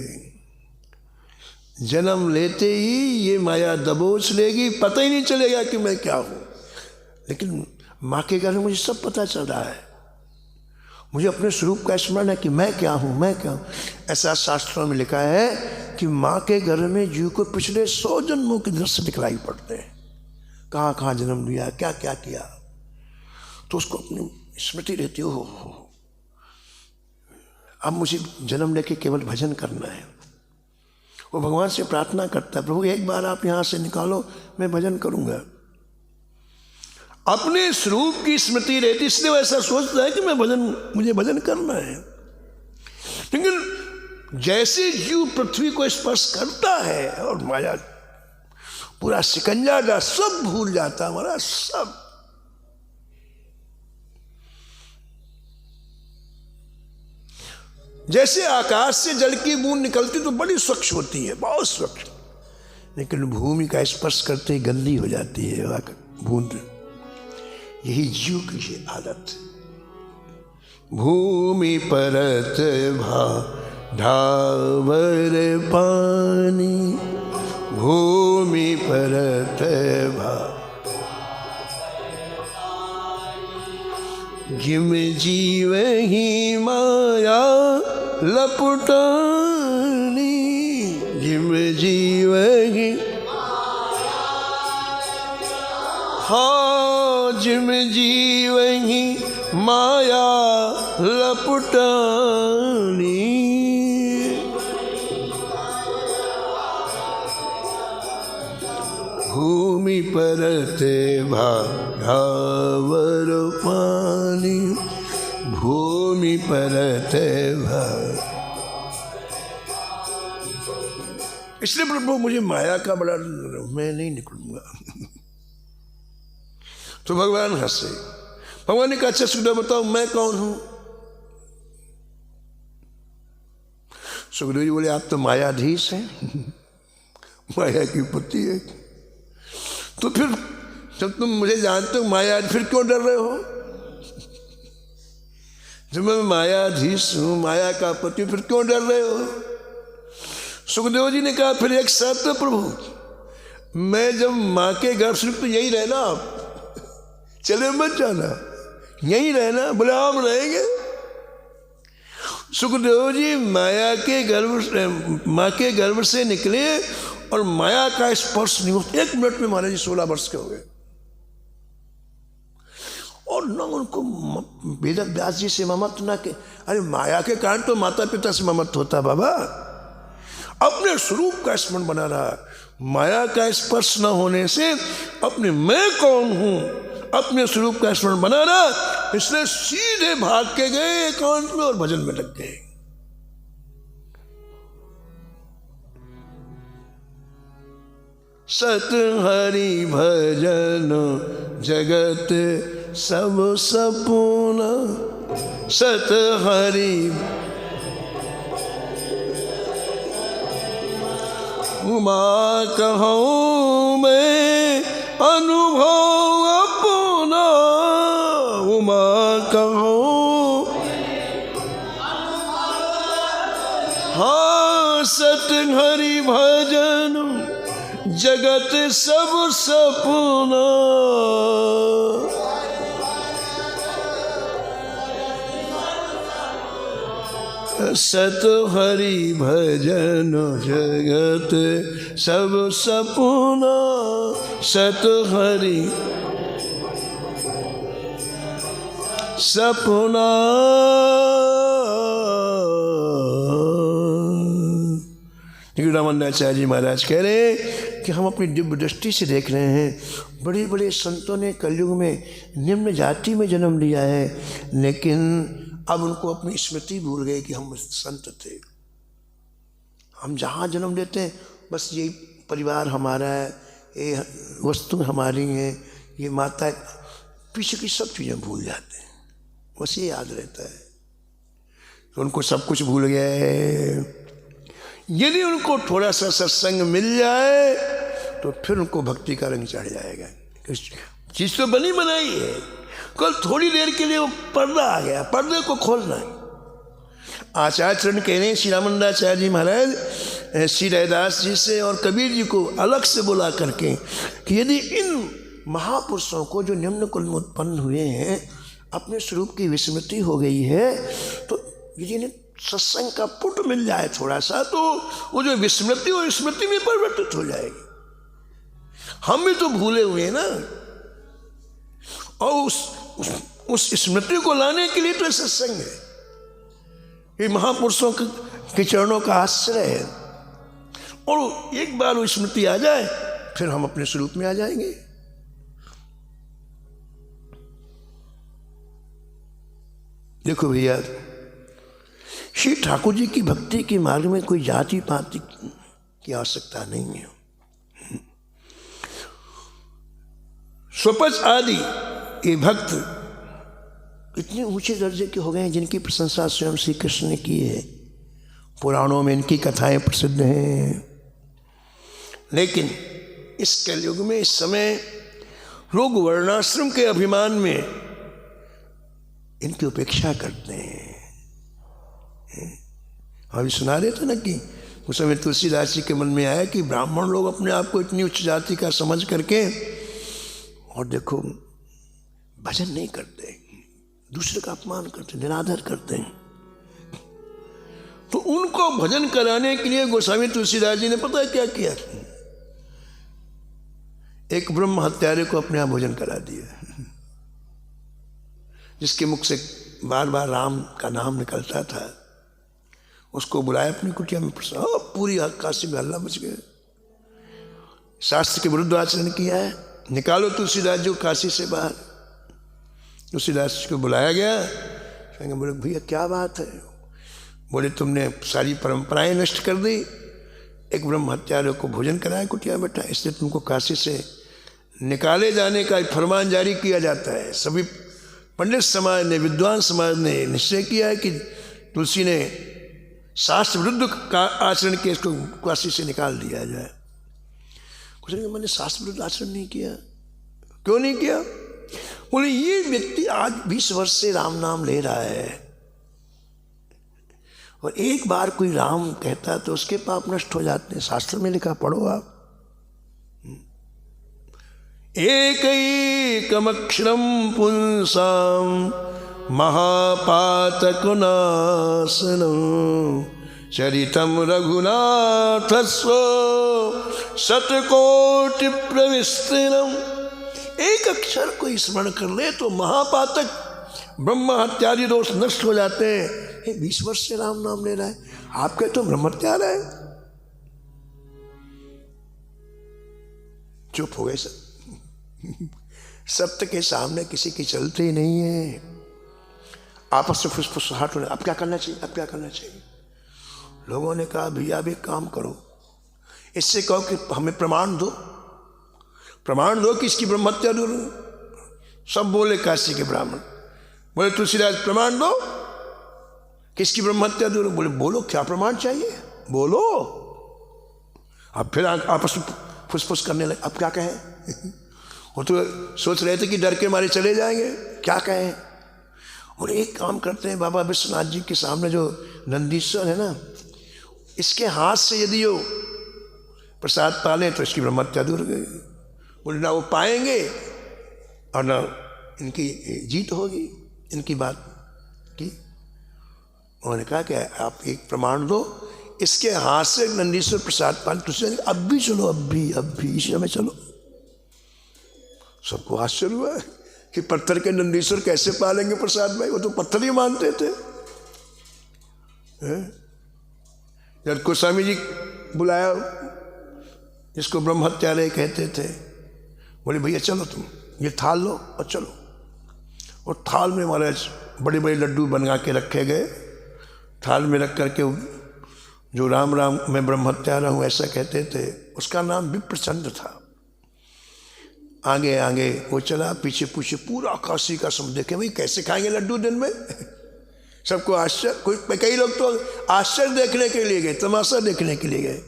जन्म लेते ही ये माया दबोच लेगी, पता ही नहीं चलेगा कि मैं क्या हूँ। लेकिन माँ के घर में मुझे सब पता चल रहा है, मुझे अपने स्वरूप का स्मरण है कि मैं क्या हूँ, मैं क्या हूँ। ऐसा शास्त्रों में लिखा है कि माँ के घर में जीव को पिछले 100 जन्मों के दृश्य दिखलाई पड़ते हैं, कहाँ कहाँ जन्म लिया, क्या क्या किया, तो उसको अपनी स्मृति रहती हो। अब मुझे जन्म लेके केवल भजन करना है। वो भगवान से प्रार्थना करता है, प्रभु एक बार आप यहाँ से निकालो, मैं भजन करूँगा। अपने स्वरूप की स्मृति रहती, इसलिए वो ऐसा सोचता है कि मुझे भजन करना है। लेकिन जैसे जीव पृथ्वी को स्पर्श करता है और माया पूरा सिकंजा का सब भूल जाता है, हमारा सब। जैसे आकाश से जल की बूंद निकलती तो बड़ी स्वच्छ होती है, बहुत स्वच्छ, लेकिन भूमि का स्पर्श करते ही गंदी हो जाती है बूंद। यही जीव की ये आदत। भूमि परत भा ढावर पानी, भूमि परत भा जिम जीव ही माया लपटानी, जिम जिम जीवही, हाँ जिम जीवही माया लपटानी। भूमि परते भावर पानी, भूमि परते भाग। इसलिए प्रभु मुझे माया का बड़ा, मैं नहीं निकलूंगा। तो भगवान हंसे। भगवान ने कहा अच्छा सुखदेव बताओ मैं कौन हूं? सुखदेव जी बोले आप तो मायाधीश हैं, माया की पति है। तो फिर जब तुम मुझे जानते हो माया, फिर क्यों डर रहे हो? जब मैं मायाधीश हूं, माया का पति, फिर क्यों डर रहे हो? सुखदेव जी ने कहा फिर एक शर्त है प्रभु, मैं जब माँ के गर्भ से, तो यही रहना आप, चले मत जाना, यही रहना। बोले हम रहेंगे। सुखदेव जी माया के गर्भ, माँ के गर्भ से निकले और माया का स्पर्श नहीं हुआ। 1 मिनट में महाराज जी 16 वर्ष के हो गए। और न उनको वेद व्यास जी से ममत्व न के, अरे माया के कारण तो माता पिता से ममत्व होता बाबा। अपने स्वरूप का स्मरण बना रहा, माया का स्पर्श न होने से अपने मैं कौन हूं, अपने स्वरूप का स्मरण बना रहा। इसलिए सीधे भाग के गए एकांत में और भजन में लग गए। सत हरि भजन जगत सब सपूना, सत हरि उमा कहूँ मैं अनुभव अपना, उमा कहूँ हाँ सत हरि भजन जगत सब सपना। सत हरि भजन जगत सब सपना, सत हरि सपना। रामानंदाचार्य जी महाराज कह रहे हैं कि हम अपनी दिव्य दृष्टि से देख रहे हैं, बड़े बड़े संतों ने कलयुग में निम्न जाति में जन्म लिया है, लेकिन अब उनको अपनी स्मृति भूल गए कि हम संत थे। हम जहाँ जन्म लेते हैं बस ये परिवार हमारा है, ये वस्तु हमारी है, ये माता, पीछे की सब चीज़ें भूल जाते हैं, बस ये याद रहता है। तो उनको सब कुछ भूल गया है। यदि उनको थोड़ा सा सत्संग मिल जाए तो फिर उनको भक्ति का रंग चढ़ जाएगा। चीज़ तो बनी बनाई है, कल थोड़ी देर के लिए वो पर्दा आ गया, पर्दे को खोलना है। आचार्य चरण कह रहे हैं श्री रामानंदाचार्य जी महाराज श्री रैदास जी से और कबीर जी को अलग से बुला करके कि यदि इन महापुरुषों को जो निम्न कुल में उत्पन्न हुए हैं अपने स्वरूप की विस्मृति हो गई है, तो यदि इन्हें सत्संग का पुट मिल जाए थोड़ा सा, तो वो जो विस्मृति वो स्मृति में परिवर्तित हो जाएगी। हम भी तो भूले हुए हैं ना, और उस स्मृति को लाने के लिए तो सत्संग है, ये महापुरुषों के चरणों का आश्रय है। और एक बार वो स्मृति आ जाए फिर हम अपने स्वरूप में आ जाएंगे। देखो भैया, श्री ठाकुर जी की भक्ति के मार्ग में कोई जाति पाति की आवश्यकता नहीं है। स्वपच आदि ये भक्त इतने ऊंचे दर्जे के हो गए हैं जिनकी प्रशंसा स्वयं श्री कृष्ण ने की है। पुराणों में इनकी कथाएं प्रसिद्ध हैं। लेकिन इस कलयुग में इस समय लोग वर्णाश्रम के अभिमान में इनकी उपेक्षा करते हैं। अभी सुना रहे थे ना कि उस समय तुलसीदास जी के मन में आया कि ब्राह्मण लोग अपने आप को इतनी उच्च जाति का समझ करके और देखो भजन नहीं करते, दूसरे का अपमान करते, निरादर करते हैं। तो उनको भजन कराने के लिए गोस्वामी तुलसीदास जी ने पता है क्या किया? एक ब्रह्म हत्यारे को अपने यहाँ भोजन करा दिया, जिसके मुख से बार बार राम का नाम निकलता था। उसको बुलाया अपनी कुटिया में, पूरी काशी में हल्ला मच गया। शास्त्र के विरुद्ध आचरण किया है, निकालो तुलसीदास जी को काशी से बाहर। तुलसीदास जी को बुलाया गया, कहेंगे बोले भैया क्या बात है? बोले तुमने सारी परंपराएं नष्ट कर दी, एक ब्रह्म हत्यारे को भोजन कराया कुटिया बैठा, इसलिए तुमको काशी से निकाले जाने का फरमान जारी किया जाता है। सभी पंडित समाज ने, विद्वान समाज ने निश्चय किया है कि तुलसी ने शास्त्र विरुद्ध का आचरण किया, इसको काशी से निकाल दिया जाए। कुछ नहीं, मैंने शास्त्र विरुद्ध आचरण नहीं किया। क्यों नहीं किया? बोले ये व्यक्ति आज 20 वर्ष से राम नाम ले रहा है, और एक बार कोई राम कहता तो उसके पाप नष्ट हो जाते हैं। शास्त्र में लिखा, पढ़ो आप। एकैकमक्षरम पुंसाम महापातकनाशनम चरितम रघुनाथस्व शतकोटि प्रविस्तीर्णम। एक अक्षर को स्मरण कर ले तो महापातक ब्रह्म हत्यादि दोष नष्ट हो जाते हैं। 20 वर्ष से राम नाम ले रहा है, आप कहते तो ब्रह्म हत्यारा है। चुप हो गए सब। सत्य के सामने किसी की चलते ही नहीं है। आपस में फुसफुसाहट होने, अब क्या करना चाहिए, अब क्या करना चाहिए। लोगों ने कहा भैया अब एक काम करो, इससे कहो कि हमें प्रमाण दो, प्रमाण दो कि इसकी ब्रह्म हत्या दूर। सब बोले काशी के ब्राह्मण, बोले तुलसीदास प्रमाण दो किसकी ब्रह्म हत्या दूर। बोले बोलो क्या प्रमाण चाहिए, बोलो। अब फिर आपस में फुसफुस करने लगे, अब क्या कहें। वो तो सोच रहे थे कि डर के मारे चले जाएंगे, क्या कहें। और एक काम करते हैं, बाबा विश्वनाथ जी के सामने जो नंदीश्वर है ना, इसके हाथ से यदि वो प्रसाद पालें तो इसकी ब्रह्म हत्या दूर हो गई। बोले ना वो पाएंगे और ना इनकी जीत होगी। इनकी बात की उन्होंने कहा कि आप एक प्रमाण दो, इसके हाथ से नंदीश्वर प्रसाद पाल। तुझसे अब भी चलो, अब भी इस समय चलो। सबको आश्चर्य हुआ कि पत्थर के नंदीश्वर कैसे पालेंगे प्रसाद भाई, वो तो पत्थर ही मानते थे। जब गोस्वामी जी बुलाया, जिसको ब्रह्म हत्यारे कहते थे, बोले भैया चलो तुम ये थाल लो और चलो। और थाल में महाराज बड़े बड़े लड्डू बना के रखे गए। थाल में रख करके जो राम राम मैं ब्रह्म हत्यारा हूँ ऐसा कहते थे, उसका नाम विप्रचंद्र था। आगे आगे वो चला, पीछे पीछे पूरा काशी का सम देखे भाई कैसे खाएंगे लड्डू दिन में। सबको आश्चर्य, कई लोग तो आश्चर्य देखने के लिए गए, तमाशा देखने के लिए गए।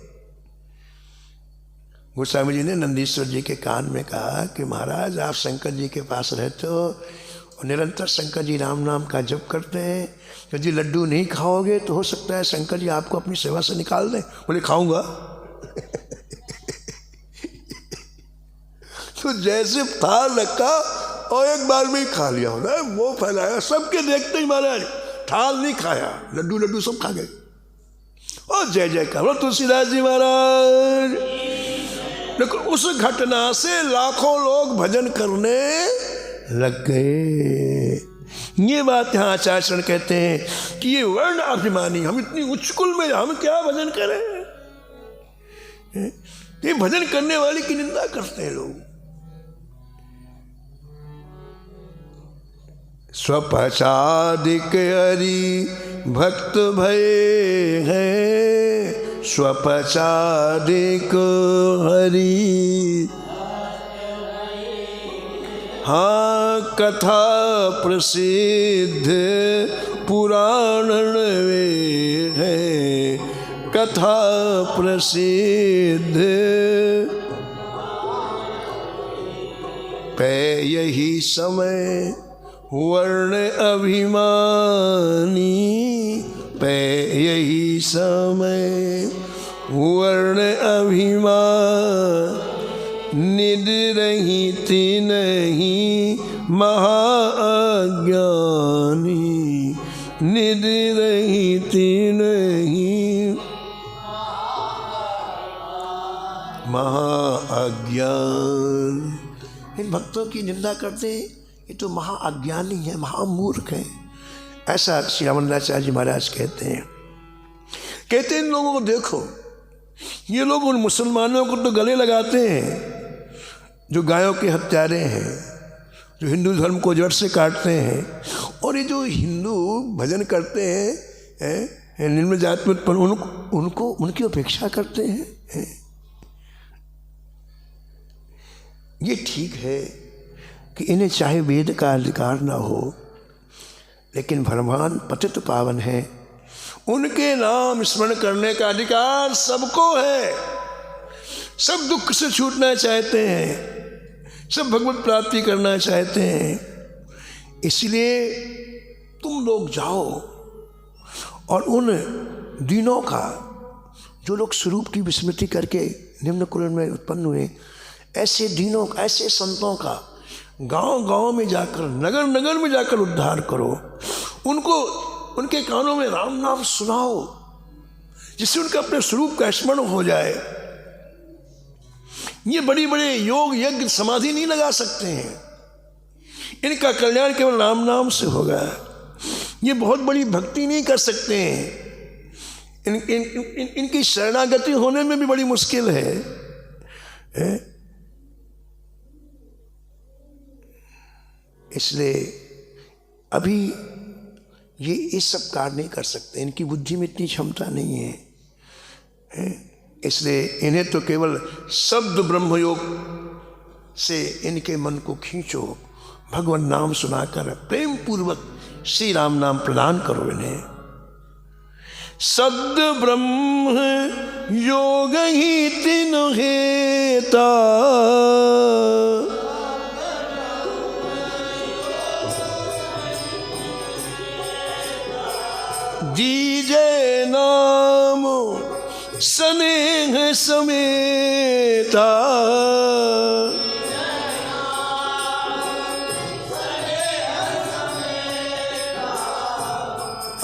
गोस्वामी जी ने नंदीश्वर जी के कान में कहा कि महाराज आप शंकर जी के पास रहते हो और निरंतर शंकर जी राम नाम का जप करते हैं, यदि लड्डू नहीं खाओगे तो हो सकता है शंकर जी आपको अपनी सेवा से निकाल दें। बोले खाऊंगा। तो जैसे थाल रखा और एक बार में ही खा लिया होना, वो फैलाया, सबके देखते ही महाराज थाल नहीं खाया, लड्डू सब खा गए। और जय जय करो तुलसीदास जी महाराज। देखो उस घटना से लाखों लोग भजन करने लग गए। ये बात यहाँ आचार्य कहते हैं कि ये वर्ण अभिमानी, हम इतनी उच्चकुल में हम क्या भजन करें। ये भजन करने वाले की निंदा करते हैं लोग। स्वपचादिक हरि भक्त भय है, स्वपचादिक हरि। हाँ कथा प्रसिद्ध पुराण वे है, कथा प्रसिद्ध पे यही समय वर्ण अभिमानी, पे यही समय वर्ण अभिमान। निद रहित नहीं महाअज्ञानी, निद रहित नहीं महाअज्ञान। इन भक्तों की निंदा करते हैं, ये तो महाअज्ञानी है, महामूर्ख है। ऐसा श्री रामानंदाचार्य जी महाराज कहते हैं। कहते हैं इन लोगों को देखो, ये लोग उन मुसलमानों को तो गले लगाते हैं जो गायों के हत्यारे हैं, जो हिंदू धर्म को जड़ से काटते हैं, और ये जो हिंदू भजन करते हैं निम्न जाति में उत्पन्न, उनको उनकी उपेक्षा करते हैं। ये ठीक है कि इन्हें चाहे वेद का अधिकार ना हो, लेकिन भगवान पतित पावन है, उनके नाम स्मरण करने का अधिकार सबको है। सब दुख से छूटना चाहते हैं, सब भगवत प्राप्ति करना चाहते हैं। इसलिए तुम लोग जाओ और उन दीनों का, जो लोग स्वरूप की विस्मृति करके निम्न कुल में उत्पन्न हुए, ऐसे दीनों का, ऐसे संतों का गांव गांव में जाकर, नगर नगर में जाकर उद्धार करो। उनको उनके कानों में राम नाम सुनाओ, जिससे उनका अपने स्वरूप का स्मरण हो जाए। ये बड़ी बड़े योग यज्ञ समाधि नहीं लगा सकते हैं, इनका कल्याण केवल राम नाम से होगा। ये बहुत बड़ी भक्ति नहीं कर सकते हैं, इनकी शरणागति होने में भी बड़ी मुश्किल है। इसलिए अभी ये सब कार्य नहीं कर सकते, इनकी बुद्धि में इतनी क्षमता नहीं है। इसलिए इन्हें तो केवल शब्द ब्रह्मयोग से इनके मन को खींचो, भगवान नाम सुनाकर प्रेम पूर्वक श्री राम नाम प्रदान करो इन्हें। शब्द ब्रह्म योग ही तीनों हेता, दीजे नाम स्नेह समेता।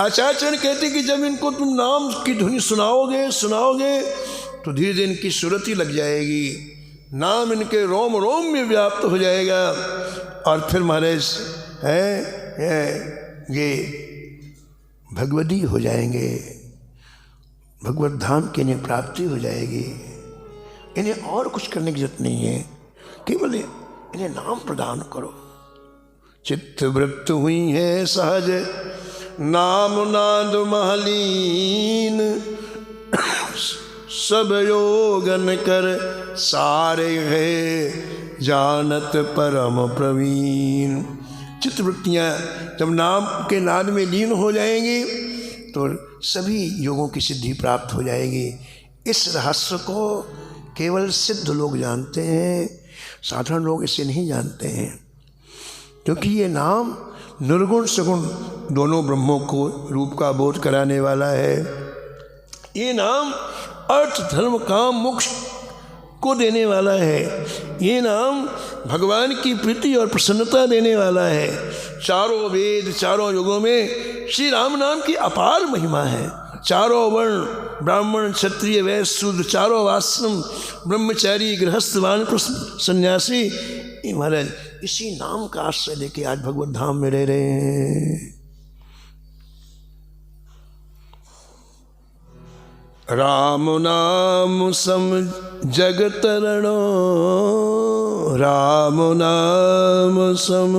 आचार्य कहते कि जब इनको तुम नाम की धुनी सुनाओगे तो धीरे धीरे इनकी सूरत ही लग जाएगी, नाम इनके रोम रोम में व्याप्त हो जाएगा, और फिर महाराज ये भगवदी हो जाएंगे, भगवत धाम की इन्हें प्राप्ति हो जाएगी। इन्हें और कुछ करने की जरूरत नहीं है, केवल इन्हें नाम प्रदान करो। चित्त वृत्त हुई है सहज नाम नाद महलीन, सब योगन कर सारे है जानत परम प्रवीण। चित्तवृत्तियाँ जब नाम के नाद में लीन हो जाएंगी तो सभी योगों की सिद्धि प्राप्त हो जाएगी। इस रहस्य को केवल सिद्ध लोग जानते हैं, साधारण लोग इसे नहीं जानते हैं, क्योंकि ये नाम निर्गुण सगुण दोनों ब्रह्मों को रूप का बोध कराने वाला है। ये नाम अर्थ धर्म काम मोक्ष को देने वाला है। ये नाम भगवान की प्रीति और प्रसन्नता देने वाला है। चारों वेद चारों युगों में श्री राम नाम की अपार महिमा है। चारों वर्ण ब्राह्मण क्षत्रिय वैश्य शूद्र, चारों आश्रम ब्रह्मचारी गृहस्थ वानप्रस्थ सन्यासी महाराज इसी नाम का आश्रय लेके आज भगवत धाम में रह रहे हैं। राम नाम सम जग तरणो, राम नाम सम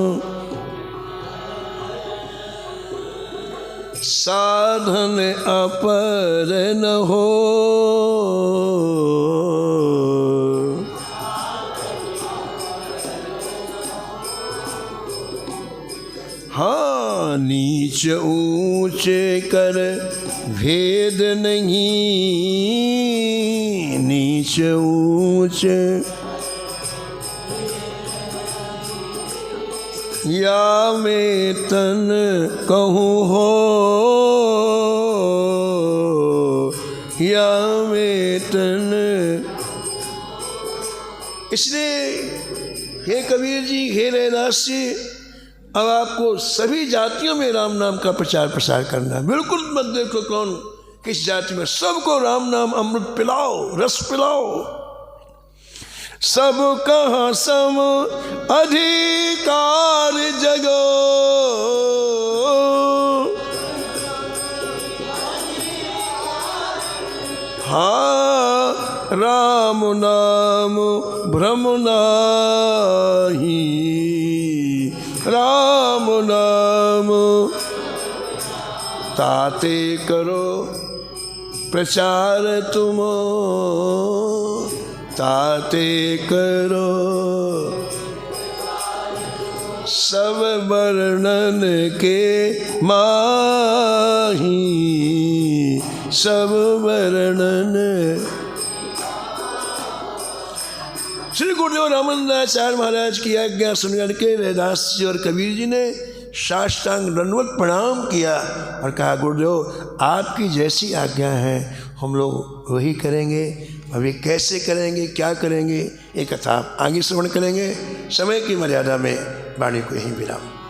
साधन अपर न हो। हाँ नीच ऊंच कर भेद नहीं, नीच ऊंच या मैं तन कहूँ हो, या मैं तन। इसलिए हे कबीर जी, हे रैदास जी, अब आपको सभी जातियों में राम नाम का प्रचार प्रसार करना है। बिल्कुल मत देखो कौन किस जाति में, सबको राम नाम अमृत पिलाओ, रस पिलाओ। सब कहाँ सम अधिकार जगो, हाँ राम नाम भ्रम नाही, राम नाम ताते करो प्रचार तुम, ताते करो सब वर्णन के माही, सब वर्णन। श्री गुरुदेव रामानंदाचार्य महाराज की आज्ञा सुनकर के रैदास जी और कबीर जी ने साष्टांग दंडवत प्रणाम किया और कहा गुरुदेव आपकी जैसी आज्ञा है हम लोग वही करेंगे। अभी कैसे करेंगे, क्या करेंगे, ये कथा आप आगे श्रवण करेंगे। समय की मर्यादा में वाणी को यहीं विराम।